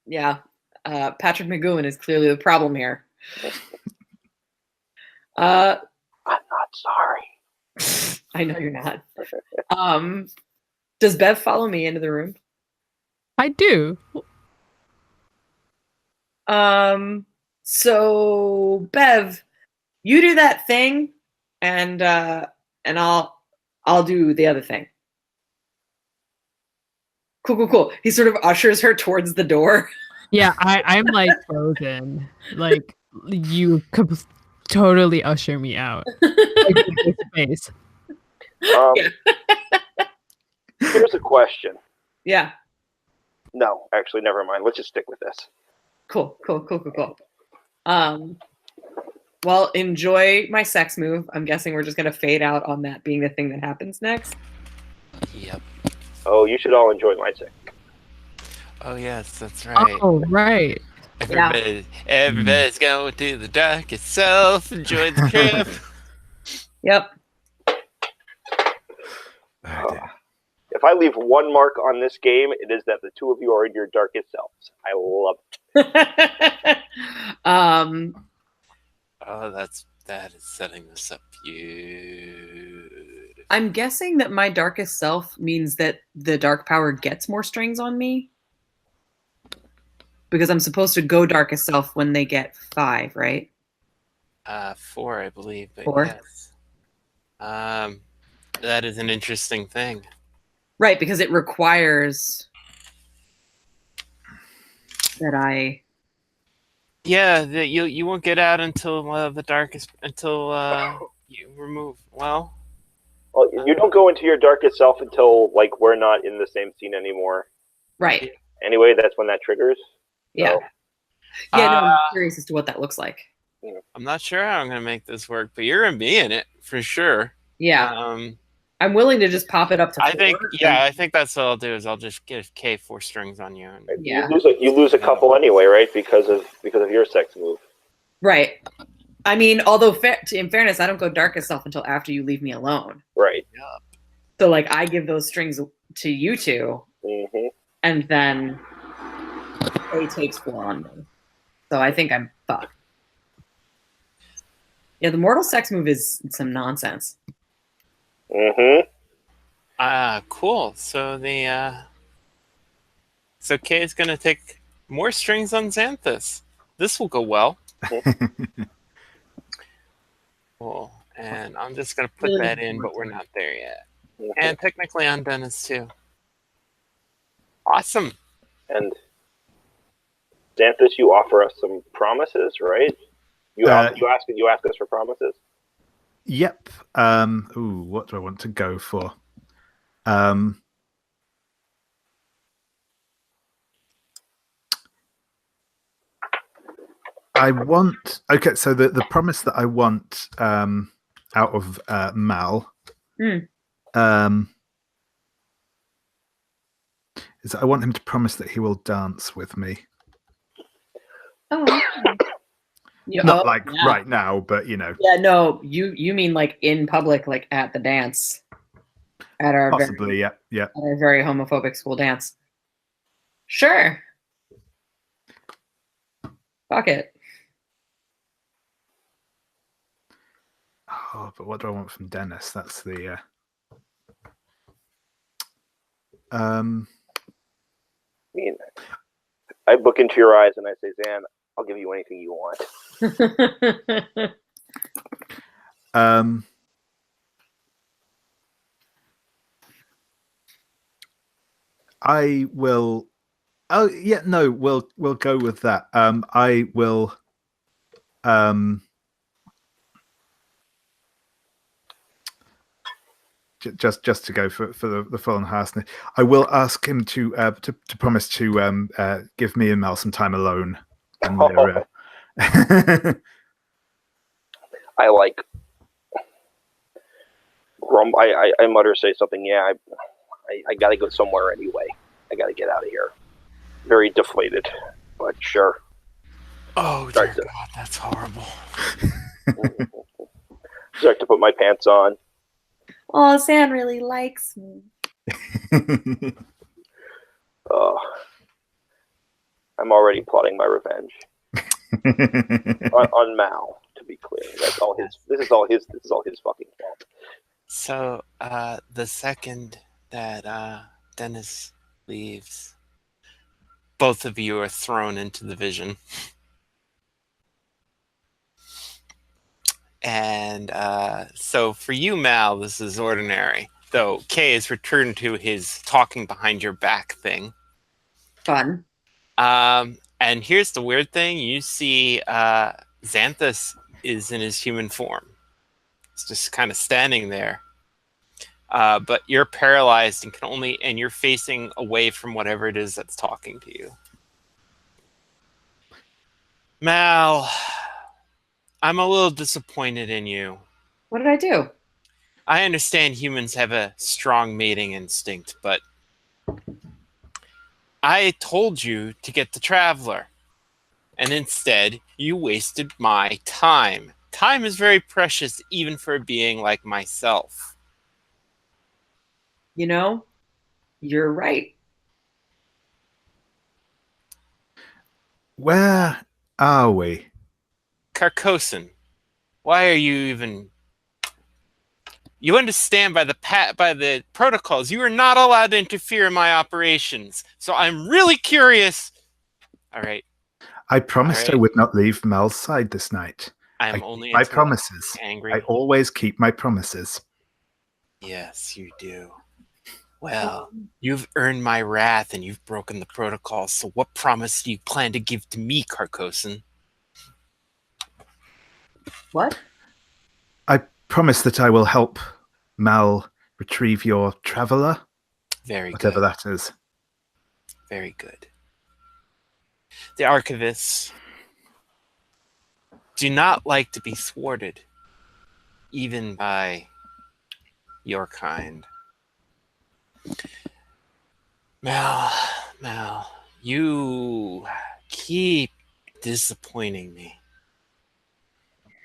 Yeah, Patrick McGowan is clearly the problem here. I'm not sorry. I know you're not. Does Bev follow me into the room? I do. So Bev, you do that thing, and I'll do the other thing. Cool. He sort of ushers her towards the door. Yeah, I'm frozen. You totally usher me out. Space. Here's a question. Yeah. No, actually, never mind. Let's just stick with this. Cool. Well, enjoy my sex move. I'm guessing we're just gonna fade out on that being the thing that happens next. Yep. Oh, you should all enjoy my sex. Oh yes, that's right. Oh right. Everybody's going to the dark itself. Enjoy the trip. Yep. If I leave one mark on this game, it is that the two of you are in your darkest selves. I love it. Oh, that is setting this up beautifully. I'm guessing that my darkest self means that the dark power gets more strings on me. Because I'm supposed to go darkest self when they get 5, right? 4, I believe, but 4? yes. That is an interesting thing. Right, because it requires that I... Yeah, you won't get out until the darkest, until you remove, well... Well, you don't go into your darkest self until, like, we're not in the same scene anymore. Right. Anyway, that's when that triggers. Yeah. So, Yeah, no, I'm curious as to what that looks like. I'm not sure how I'm going to make this work, but you're going to be in it, for sure. Yeah. I'm willing to just pop it up to 4. I think that's what I'll do, is I'll just give K 4 strings on you. And, yeah. You lose a couple anyway, right? Because of your sex move. Right. I mean, although in fairness, I don't go darkest self until after you leave me alone. Right. So, like, I give those strings to you two, and then A takes 4 on me. So I think I'm fucked. Yeah, the mortal sex move is some nonsense. Cool. So so Kay is going to take more strings on Xanthus. This will go well. Cool. And I'm just going to put Really that in, but we're not there yet. And technically on Dennis too. Awesome. And Xanthus, you offer us some promises, right? You ask us for promises. Yep. What do I want to go for? I want. Okay, so the promise that I want out of Mal is that I want him to promise that he will dance with me. Oh. Not right now, but you know. Yeah, no, you mean like in public, like at the dance, at our possibly, yeah, at our very homophobic school dance. Sure. Fuck it. Oh, but what do I want from Dennis? That's the. I mean, I look into your eyes and I say, Zan, I'll give you anything you want. I will. Oh yeah, no, we'll go with that. I will. Just to go for the full on harshness, I will ask him to promise to give me and Mel some time alone. And I like. I mutter, say something. Yeah, I gotta go somewhere anyway. I gotta get out of here. Very deflated, but sure. Oh, dear God, that's horrible. Start to put my pants on. Oh, Sam really likes me. I'm already plotting my revenge on Mal. To be clear, that's all his. This is all his fucking fault. So the second that Dennis leaves, both of you are thrown into the vision. And so for you, Mal, this is ordinary. Though Kay has returned to his talking behind your back thing. Fun. And here's the weird thing. You see Xanthus is in his human form. It's just kind of standing there. But you're paralyzed and you're facing away from whatever it is that's talking to you. Mal, I'm a little disappointed in you. What did I do? I understand humans have a strong mating instinct, but I told you to get the Traveler, and instead you wasted my time. Time is very precious, even for a being like myself. You know, you're right. Where are we? Carcosan, why are you even... You understand by the protocols, you are not allowed to interfere in my operations. So I'm really curious. All right. I promised All I right. would not leave Mal's side this night. I'm I only keep my until promises. angry. I always keep my promises. Yes, you do. Well, you've earned my wrath and you've broken the protocols. So what promise do you plan to give to me, Carcosan? What? I promise that I will help Mal retrieve your traveler, Very whatever good. that is. Very good. The archivists do not like to be thwarted, even by your kind. Mal, you keep disappointing me.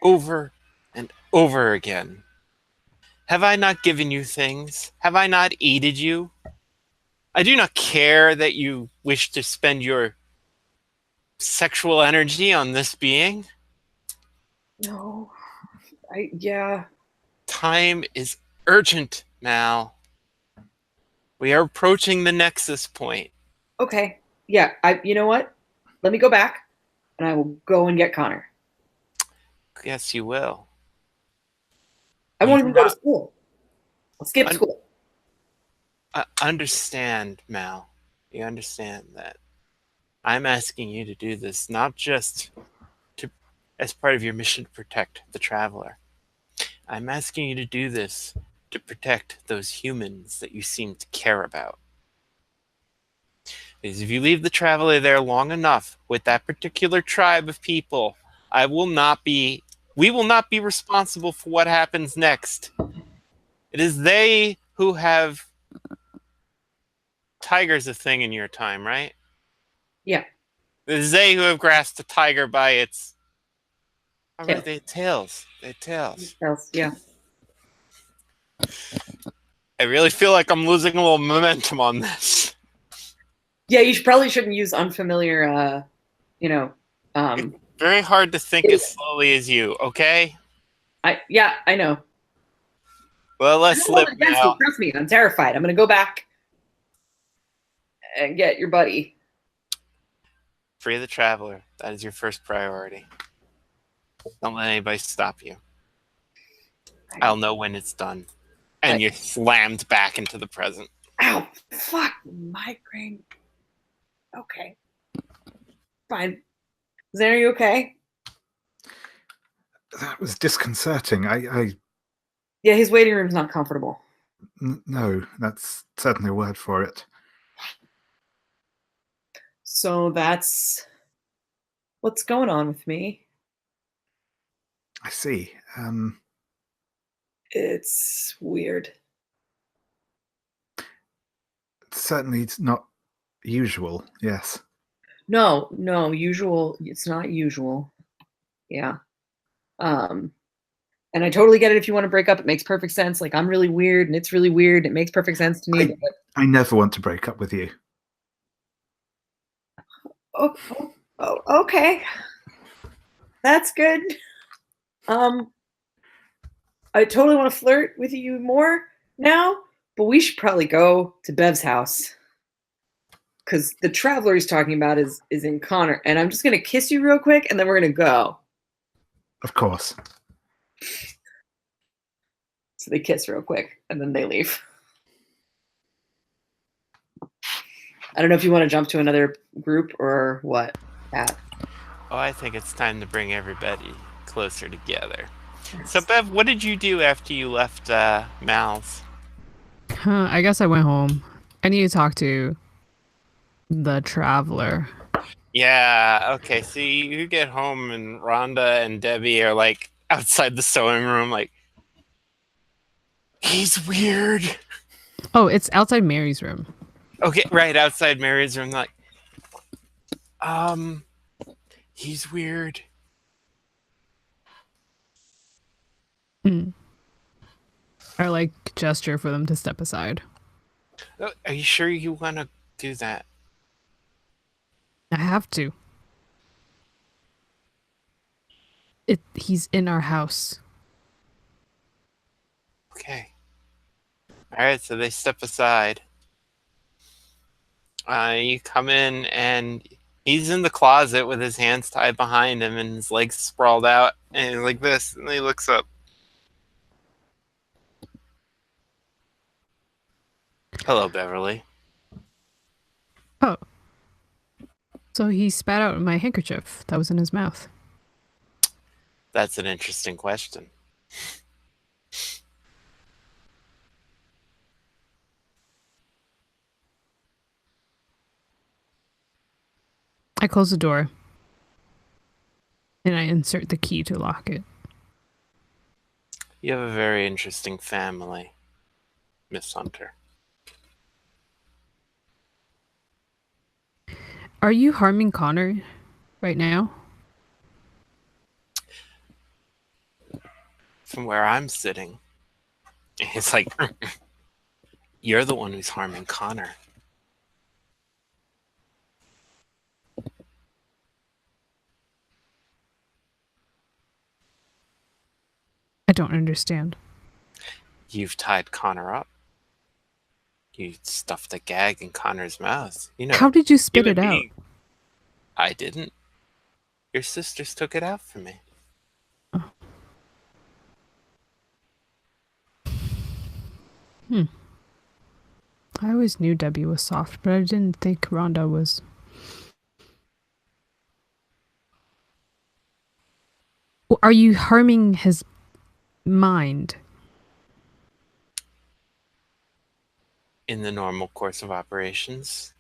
Over and over again. Have I not given you things? Have I not aided you? I do not care that you wish to spend your sexual energy on this being. No. Yeah. Time is urgent, Mal. We are approaching the nexus point. Okay. Yeah. You know what? Let me go back and I will go and get Connor. Yes, you will. I won't You even go to not- school. I'll skip school. Understand, Mal. You understand that I'm asking you to do this not just as part of your mission to protect the traveler. I'm asking you to do this to protect those humans that you seem to care about. Because if you leave the traveler there long enough with that particular tribe of people, we will not be responsible for what happens next. It is they who have... Tiger's a thing in your time, right? Yeah. It is they who have grasped the tiger by its... Oh, Tail. right, they had tails. They had tails. Yeah. I really feel like I'm losing a little momentum on this. Yeah, you probably shouldn't use unfamiliar, Very hard to think as slowly as you, okay? I know. Well, let's slip now. Trust me, I'm terrified. I'm gonna go back and get your buddy. Free the traveler. That is your first priority. Don't let anybody stop you. I'll know when it's done. And you're slammed back into the present. Ow! Fuck! Migraine. Okay. Fine. Zen, are you okay? That was disconcerting. Yeah, his waiting room's not comfortable. No, that's certainly a word for it. So that's what's going on with me. I see. It's weird. Certainly it's not usual, yes. No, usual. It's not usual. Yeah. And I totally get it if you want to break up. It makes perfect sense. Like, I'm really weird and it's really weird. It makes perfect sense to me. I never want to break up with you. Oh, okay. That's good. I totally want to flirt with you more now, but we should probably go to Bev's house. Because the traveler he's talking about is in Connor. And I'm just going to kiss you real quick, and then we're going to go. Of course. So they kiss real quick, and then they leave. I don't know if you want to jump to another group or what, Pat. Oh, I think it's time to bring everybody closer together. So, Bev, what did you do after you left Mal's? I guess I went home. I need to talk to the traveler. Yeah, okay. So you get home and Rhonda and Debbie are like outside the sewing room, like, he's weird. Oh, it's outside Mary's room. Okay, right outside Mary's room, like, he's weird. I like gesture for them to step aside. Are you sure you want to do that? I have to. He's in our house. Okay. All right, so they step aside. You come in, and he's in the closet with his hands tied behind him and his legs sprawled out, and he's like this, and he looks up. Hello, Beverly. Oh. So he spat out my handkerchief that was in his mouth. That's an interesting question. I close the door. And I insert the key to lock it. You have a very interesting family, Miss Hunter. Are you harming Connor right now? From where I'm sitting, it's like, you're the one who's harming Connor. I don't understand. You've tied Connor up. You stuffed a gag in Connor's mouth. You know. How did you spit it out? I didn't. Your sisters took it out for me. Oh. I always knew Debbie was soft, but I didn't think Rhonda was. Are you harming his mind? In the normal course of operations,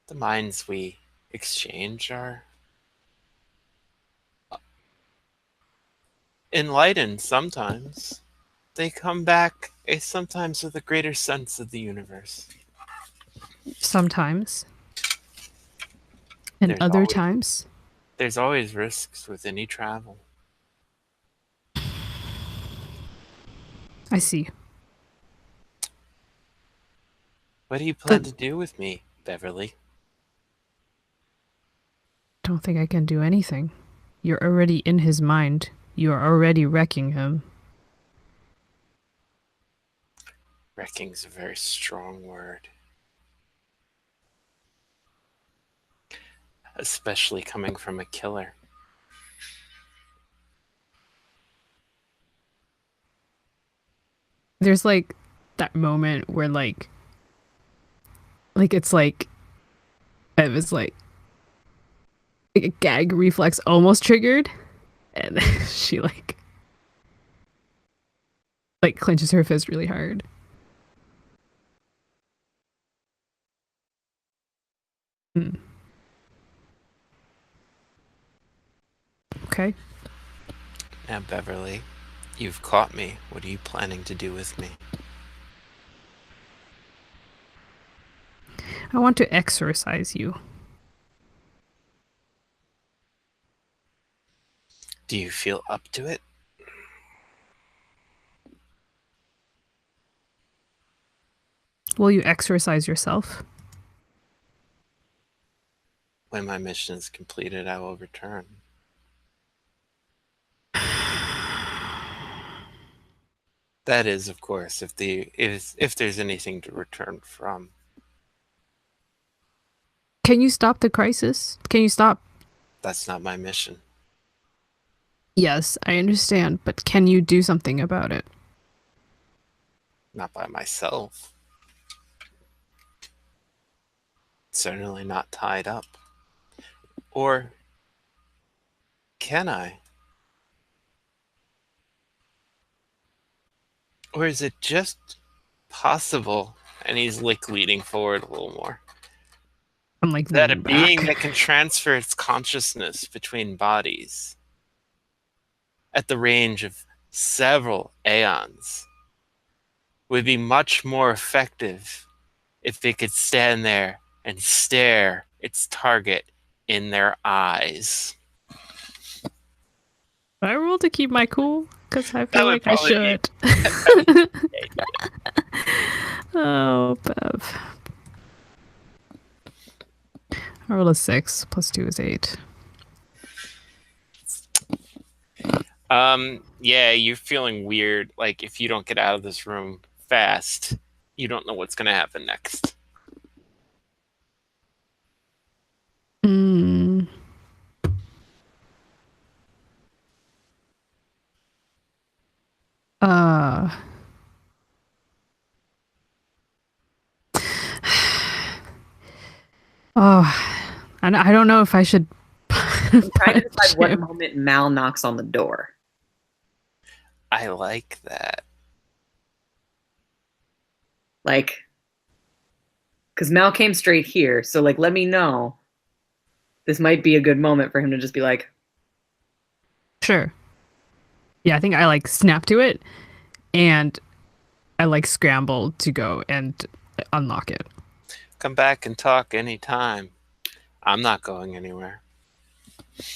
the minds we exchange are enlightened sometimes. They come back sometimes with a greater sense of the universe. Sometimes. And other times? There's always risks with any travel. I see. What do you plan to do with me, Beverly? Don't think I can do anything. You're already in his mind. You're already wrecking him. Wrecking's a very strong word. Especially coming from a killer. There's like that moment where like it's like it was like a gag reflex almost triggered, and she like clenches her fist really hard. Okay. Now, Beverly, you've caught me. What are you planning to do with me? I want to exorcise you. Do you feel up to it? Will you exorcise yourself? When my mission is completed, I will return. That is, of course, if there's anything to return from. Can you stop the crisis? Can you stop? That's not my mission. Yes, I understand, but can you do something about it? Not by myself. Certainly not tied up. Or can I? Or is it just possible? And he's like leaning forward a little more. I'm like that a back. being that can transfer its consciousness between bodies at the range of several aeons would be much more effective if it could stand there and stare its target in their eyes. I roll to keep my cool because I feel like I should. Oh, Bev. I rolled a 6 plus 2 is 8. Yeah, you're feeling weird. Like if you don't get out of this room fast, you don't know what's gonna happen next. Mm. Uh. Oh, and I don't know if I should. I'm trying to decide punch what him. moment Mal knocks on the door. I like that. Like, because Mal came straight here, so like, let me know. This might be a good moment for him to just be like, Sure. Yeah, I think I like snap to it, and I like scramble to go and unlock it. Come back and talk anytime. I'm not going anywhere.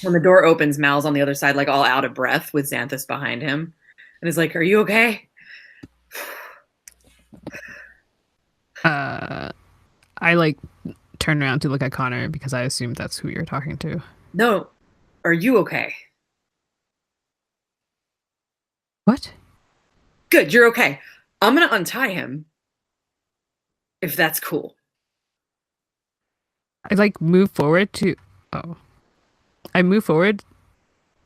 when the door opens, Mal's on the other side, like all out of breath with Xanthus behind him, and is like, "Are you okay?" I like turn around to look at Connor because I assume that's who you're talking to. No, are you okay? What? Good, you're okay. I'm gonna untie him, if that's cool. I like move forward to. Oh, I move forward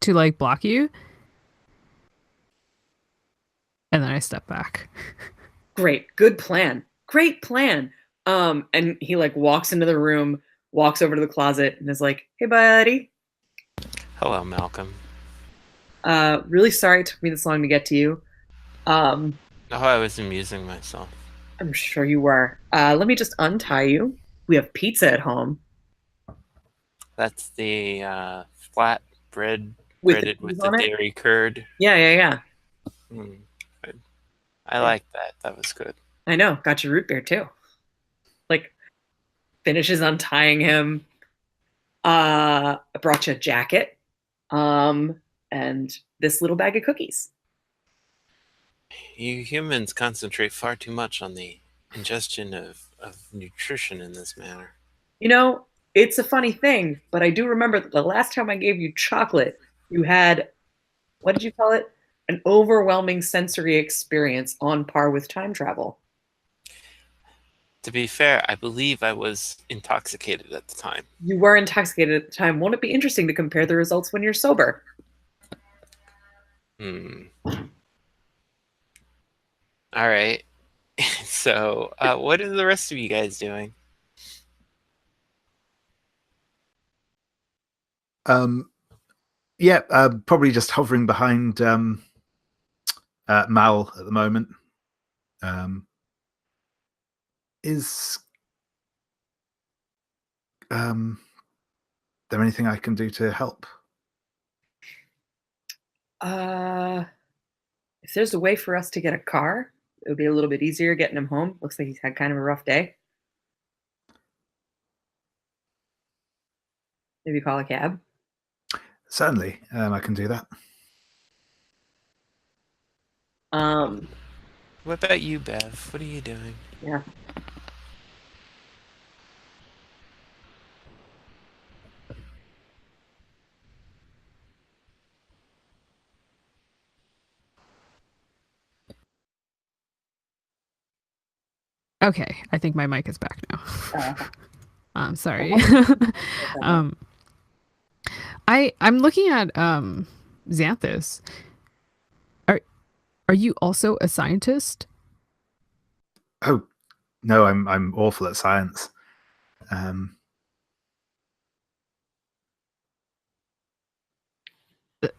to like block you, and then I step back. Great, good plan. Great plan. And he like walks into the room, walks over to the closet, and is like, "Hey, buddy. Hello, Malcolm. Really sorry it took me this long to get to you. Oh, I was amusing myself. I'm sure you were. Let me just untie you. We have pizza at home That's the flat bread with breaded the with cheese the on it. dairy curd. Yeah. Good. I like that. That was good. I know. Got your root beer too. Like, finishes untying him. I brought you a jacket. And this little bag of cookies. You humans concentrate far too much on the ingestion of nutrition in this manner. You know, it's a funny thing, but I do remember that the last time I gave you chocolate, you had, what did you call it? An overwhelming sensory experience on par with time travel. To be fair, I believe I was intoxicated at the time. You were intoxicated at the time. Won't it be interesting to compare the results when you're sober? All right. So, what are the rest of you guys doing? Yeah, probably just hovering behind Mal at the moment. Is there anything I can do to help? If there's a way for us to get a car, it would be a little bit easier getting him home. Looks like he's had kind of a rough day. Maybe call a cab. Certainly, I can do that. What about you, Bev? What are you doing? Yeah. Okay, I think my mic is back now. I'm sorry. I'm looking at Xanthus. Are you also a scientist? Oh no, I'm awful at science.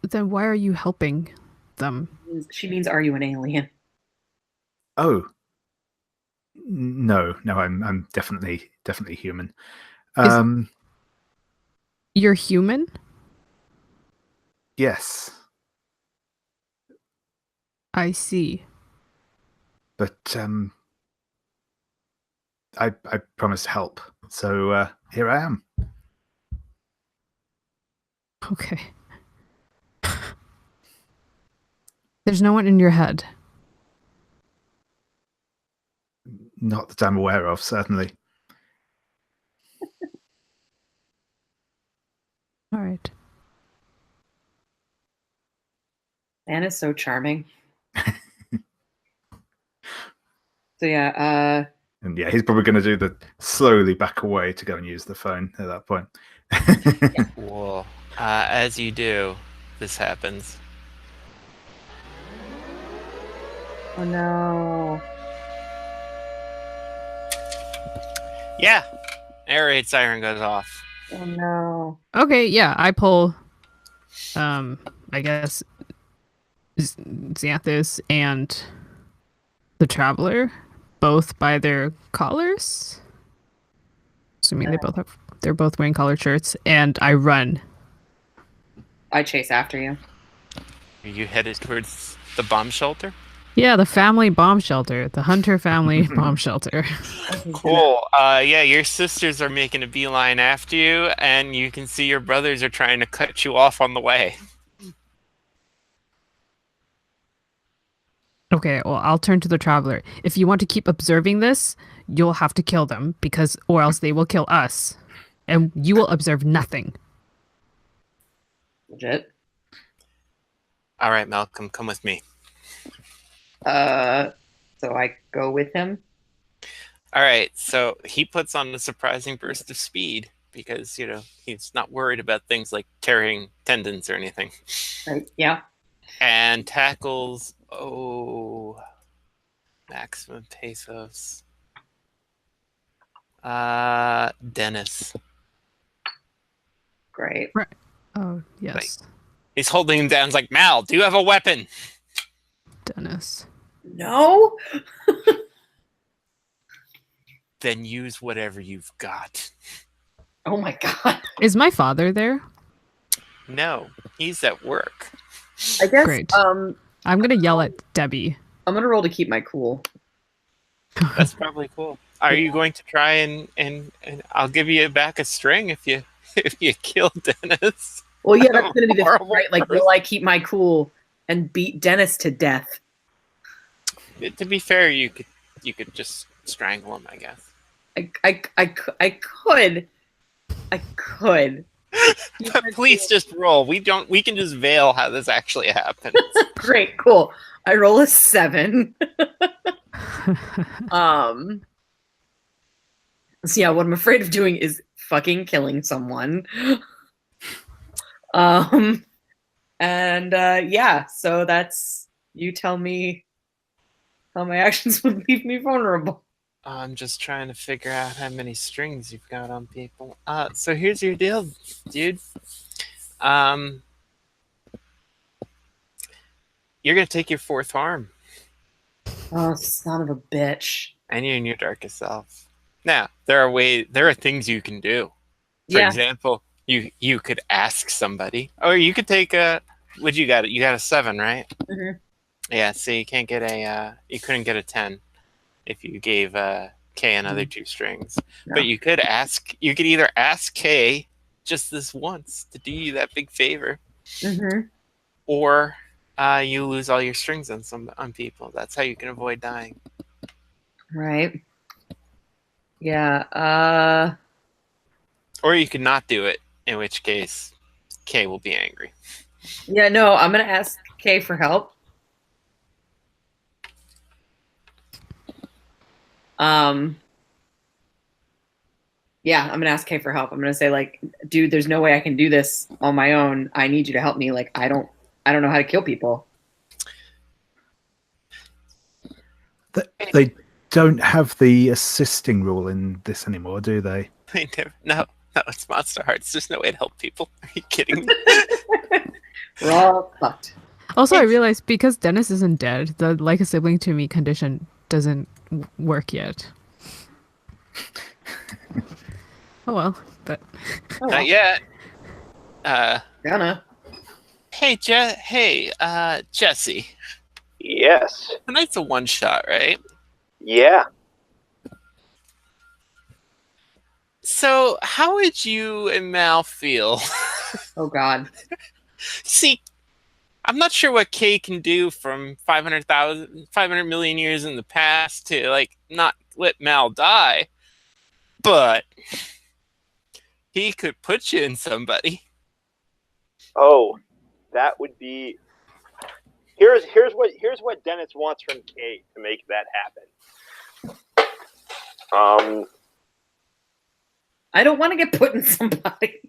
Then why are you helping them? She means, are you an alien? Oh no, I'm definitely human. You're human? Yes, I see. but I promised to help, so here I am. Okay. There's no one in your head. Not that I'm aware of, certainly. All right. Anna's so charming. So yeah, And yeah, he's probably going to do the slowly back away to go and use the phone at that point. Cool. As you do, this happens. oh no. Yeah. Air raid siren goes off. Oh no. Okay, yeah, I pull, I guess, Xanthus and the Traveler, both by their collars. Assuming they're both wearing collared shirts, and I run. I chase after you. Are you headed towards the bomb shelter? Yeah, the family bomb shelter, the Hunter family bomb shelter. Cool. Yeah, your sisters are making a beeline after you, and you can see your brothers are trying to cut you off on the way. Okay, well, I'll turn to the Traveler. If you want to keep observing this, you'll have to kill them, or else they will kill us. And you will observe nothing. Legit. All right, Malcolm, come with me. So I go with him. All right, so he puts on a surprising burst of speed because, he's not worried about things like tearing tendons or anything. Right, yeah. And tackles, maximum pesos. Dennis. Great. Right. Oh, yes. He's holding him down. He's like, Mal, do you have a weapon? Dennis. No? Then use whatever you've got. Oh my god. Is my father there? No, he's at work. I guess Great. I'm gonna yell at Debbie. gonna roll to keep my cool. That's probably cool. Are you going to try and I'll give you back a string if you kill Dennis? Well, yeah, that's gonna be the Horrible right. Like, will I keep my cool and beat Dennis to death? To be fair, you could just strangle him, I guess. I could. But please just roll. We can just veil how this actually happened. Great, cool. I roll a 7. So yeah, what I'm afraid of doing is fucking killing someone. Yeah, so that's, you tell me how my actions would leave me vulnerable. I'm just trying to figure out how many strings you've got on people. So here's your deal, dude. You're gonna take your 4th arm. Oh, son of a bitch. And you're in your darkest self. Now, there are things you can do. For example, you could ask somebody, or you could take what you got? You got a 7, right? Mm-hmm. Yeah. So you can't get you couldn't get a 10 if you gave Kay another 2 strings. No. But you could either ask Kay just this once to do you that big favor, or you lose all your strings on people. That's how you can avoid dying. Right. Yeah. Or you could not do it, in which case Kay will be angry. Yeah, no, I'm gonna ask Kay for help. Yeah, I'm gonna ask Kay for help. I'm gonna say, like, dude, there's no way I can do this on my own. I need you to help me. Like, I don't know how to kill people. They don't have the assisting rule in this anymore, do they? They never. No, it's Monsterhearts. There's no way to help people. Are you kidding me? We're all fucked. Also, I realized because Dennis isn't dead, the like a sibling to me condition doesn't work yet. Oh well, but Not yet. Gonna. Hey, Jesse. Yes. Tonight's a one-shot, right? Yeah. So, how would you and Mal feel? Oh God. See, I'm not sure what Kay can do from 500 million years in the past to, like, not let Mal die, but he could put you in somebody. Oh, that would be here's what Dennis wants from Kay to make that happen. I don't want to get put in somebody.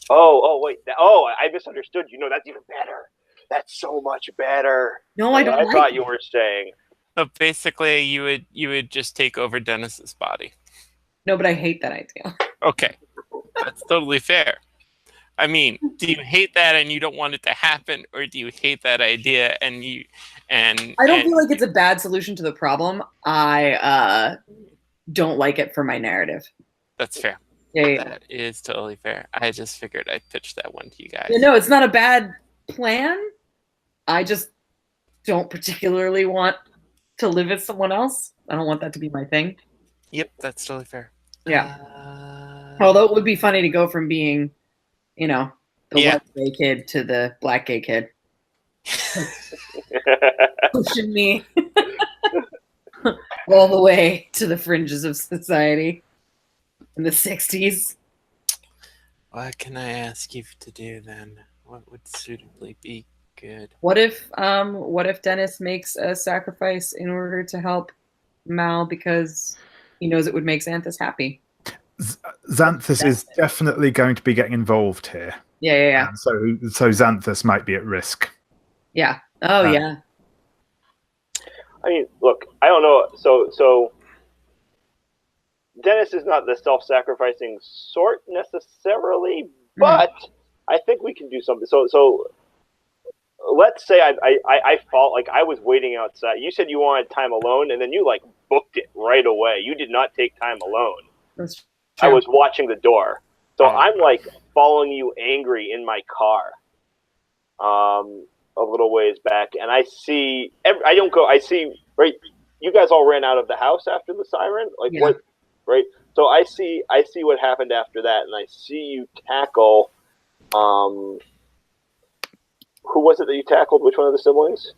Oh, wait. I misunderstood. That's even better. That's so much better. No, I don't. I thought you were saying. So basically, you would just take over Dennis's body. No, but I hate that idea. Okay, that's totally fair. I mean, do you hate that and you don't want it to happen, or do you hate that idea and you and I don't feel like it's a bad solution to the problem. I don't like it for my narrative. That's fair. Yeah. That is totally fair. I just figured I'd pitch that one to you guys. Yeah, no, it's not a bad plan. I just don't particularly want to live as someone else. I don't want that to be my thing. Yep, that's totally fair. Yeah. Although it would be funny to go from being, the white gay kid to the black gay kid. Pushing me all the way to the fringes of society in the 60s. What can I ask you to do then? What would suitably be good? What if Dennis makes a sacrifice in order to help Mal because he knows it would make Xanthus happy? Xanthus is definitely going to be getting involved here. Yeah. So Xanthus might be at risk. Yeah. Oh, yeah. I mean, look, I don't know. So Dennis is not the self-sacrificing sort necessarily, but I think we can do something. So let's say I fought, like I was waiting outside. You said you wanted time alone, and then you like booked it right away. You did not take time alone. That's true. I was watching the door. So I'm like following you angry in my car a little ways back, and I see right, you guys all ran out of the house after the siren, what, right? So I see what happened after that, and I see you tackle who was it that you tackled? Which one of the siblings?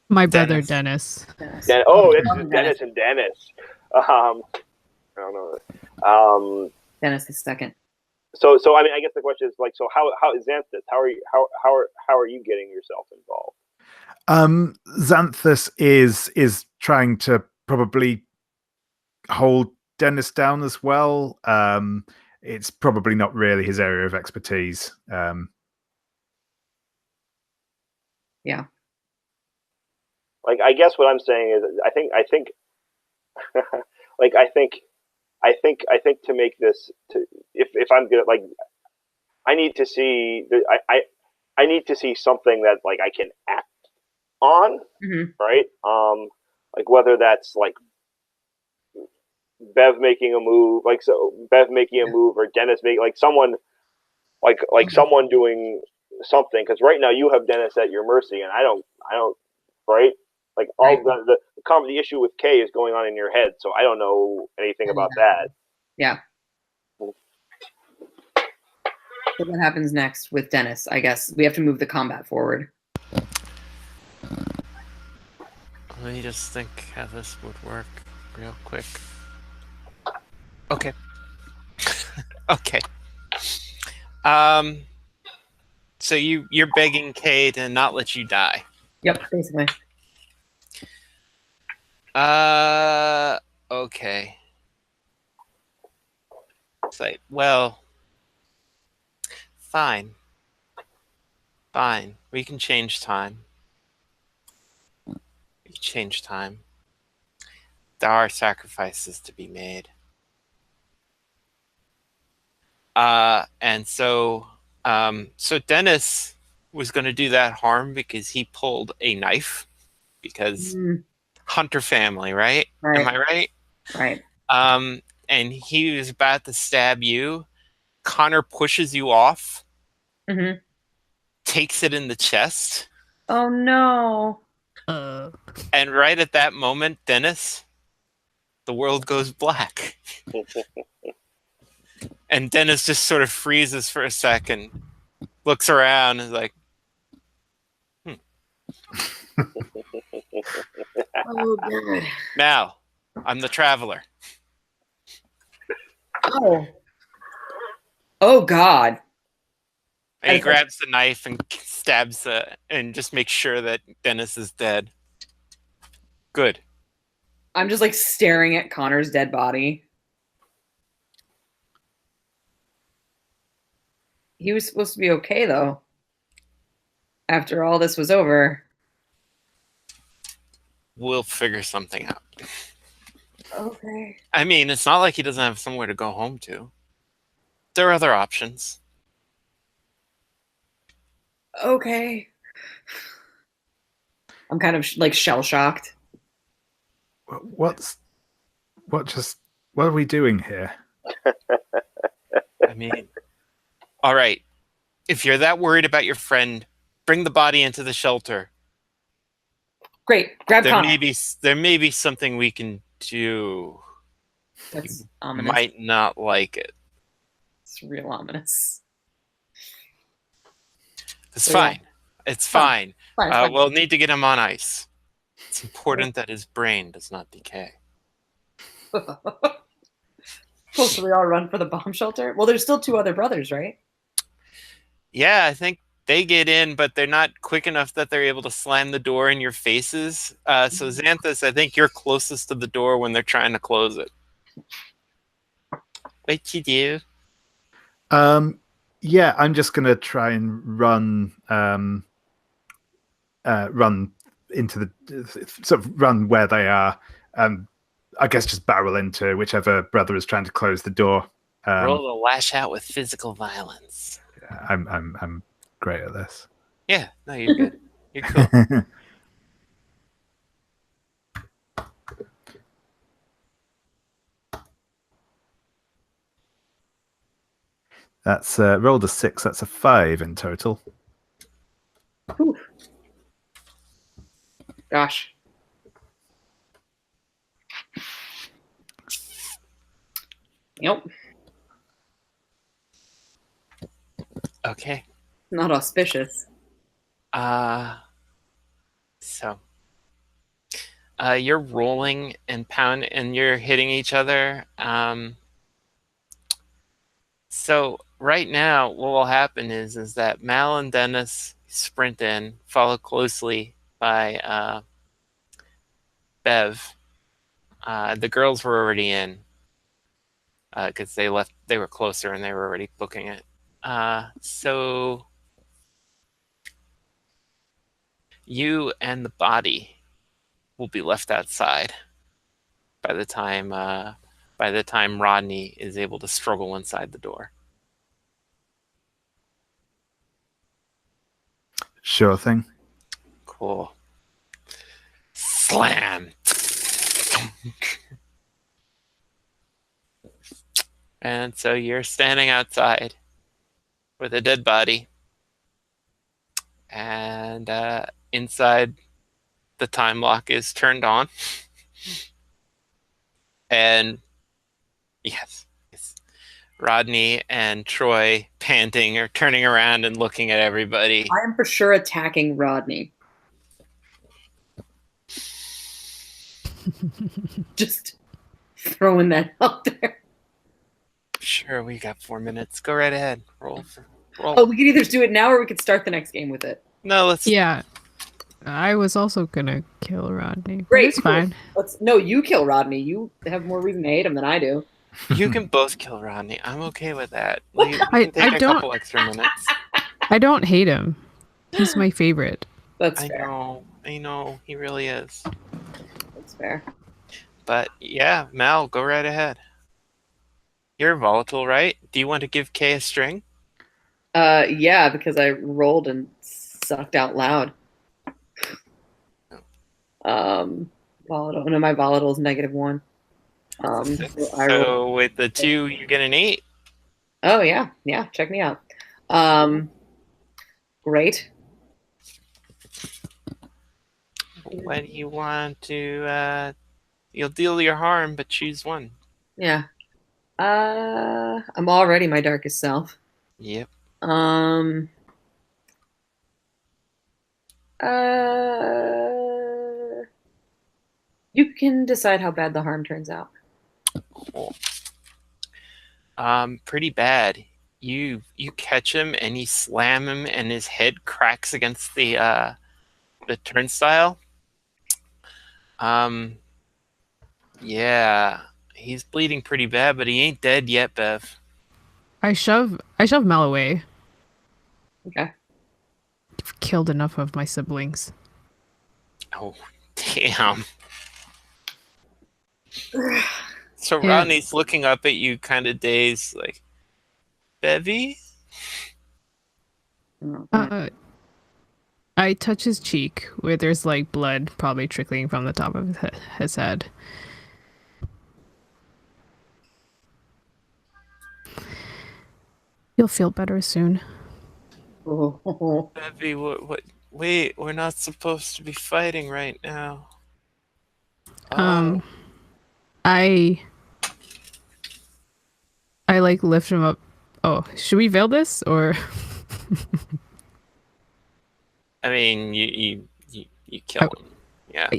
My brother Dennis. It's Dennis and Dennis. I don't know. Dennis is second. So I mean, I guess the question is like, so how is Xanthus? How are you getting yourself involved? Xanthus is trying to probably hold Dennis down as well. It's probably not really his area of expertise. Yeah. Like, I guess what I'm saying is, I think, like, I think to make this, if I'm good, like, I need to see something that like I can act on, right? Like whether that's like Bev making a move, or Dennis making like someone, like someone doing something. Because right now you have Dennis at your mercy, and I don't, right? Like all the issue with Kay is going on in your head, so I don't know anything about that. Yeah. So what happens next with Dennis? I guess we have to move the combat forward. Let me just think how this would work real quick. Okay. Okay. So you're begging Kay to not let you die. Yep, basically. Okay. It's like, well, fine. We can change time. There are sacrifices to be made. And so Dennis was going to do that harm because he pulled a knife because Hunter family, right? Am I right? Right. And he was about to stab you. Connor pushes you off, takes it in the chest. Oh no. And right at that moment, Dennis, the world goes black. And Dennis just sort of freezes for a second, looks around, and is like, Oh god. Mal, I'm the traveler. Oh god. And he grabs the knife and stabs and just makes sure that Dennis is dead. Good. I'm just like staring at Connor's dead body. He was supposed to be okay, though. After all this was over. We'll figure something out. Okay. I mean, it's not like he doesn't have somewhere to go home to. There are other options. Okay. I'm kind of like shell-shocked. What are we doing here? I mean, all right. If you're that worried about your friend, bring the body into the shelter. Great. Grab There Connor. there may be something we can do. That's You ominous. might not like it. It's real ominous. It's So, fine. yeah. It's fine. Fine. We'll need to get him on ice. It's important that his brain does not decay. Cool, so we all run for the bomb shelter? Well, there's still 2 other brothers, right? Yeah, I think they get in, but they're not quick enough that they're able to slam the door in your faces. So Xanthus, I think you're closest to the door when they're trying to close it. What you do? Yeah, I'm just gonna try and run into the sort of run where they are. I guess just barrel into whichever brother is trying to close the door. Roll to lash out with physical violence. I'm great at this. Yeah, no, you're good. You're cool. That's rolled a 6. That's a 5 in total. Whew. Gosh. Yep. Okay. Not auspicious. So you're rolling and you're hitting each other. So right now, what will happen is that Mal and Dennis sprint in, followed closely by Bev. The girls were already in because they left. They were closer and they were already booking it. So you and the body will be left outside by the time Rodney is able to struggle inside the door. Sure thing. Cool. Slam. And so you're standing outside with a dead body. And inside, the time lock is turned on. And yes, Rodney and Troy, panting, are turning around and looking at everybody. I am for sure attacking Rodney. Just throwing that out there. Sure, we got 4 minutes. Go right ahead. Roll. Oh, we could either do it now or we could start the next game with it. No, let's. Yeah. I was also gonna kill Rodney. Great. It's fine. No, you kill Rodney. You have more reason to hate him than I do. You can both kill Rodney. I'm okay with that. We can take a couple extra minutes. I don't hate him. He's my favorite. That's fair. I know. He really is. That's fair. But yeah, Mal, go right ahead. You're volatile, right? Do you want to give Kay a string? Yeah, because I rolled and sucked out loud. Volatile. No, my volatile is -1. So with the 2, you get an 8. Oh yeah, check me out. Great. What do you want to? You'll deal your harm, but choose one. Yeah. I'm already my darkest self. Yep. You can decide how bad the harm turns out. Cool. Pretty bad. you catch him and you slam him and his head cracks against the turnstile. Yeah, he's bleeding pretty bad, but he ain't dead yet, Bev. I shove Mal away. Okay. I've killed enough of my siblings. Oh, damn. So Yeah. Rodney's looking up at you kind of dazed, like, Bevy? I touch his cheek where there's like blood probably trickling from the top of his head. You'll feel better soon. Bevy, what? Wait, we're not supposed to be fighting right now. I like lift him up. Oh, should we veil this or? I mean, you kill him. Yeah.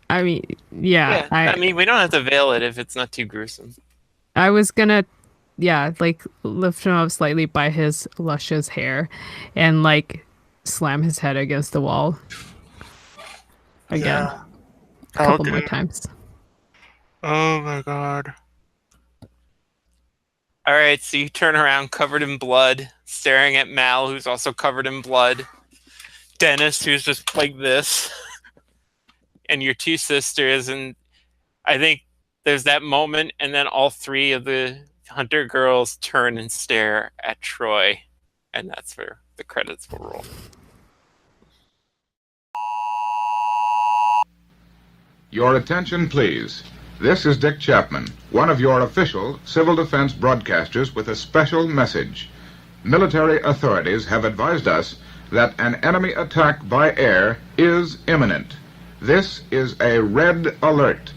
I mean, yeah. I mean, we don't have to veil it if it's not too gruesome. I was gonna, like lift him up slightly by his luscious hair, and like slam his head against the wall again, a couple more times. Oh my god. All right, so you turn around covered in blood, staring at Mal, who's also covered in blood. Dennis, who's just like this. And your two sisters, and I think there's that moment, and then all three of the Hunter girls turn and stare at Troy, and that's where the credits will roll. Your attention, please. This is Dick Chapman, one of your official civil defense broadcasters with a special message. Military authorities have advised us that an enemy attack by air is imminent. This is a red alert.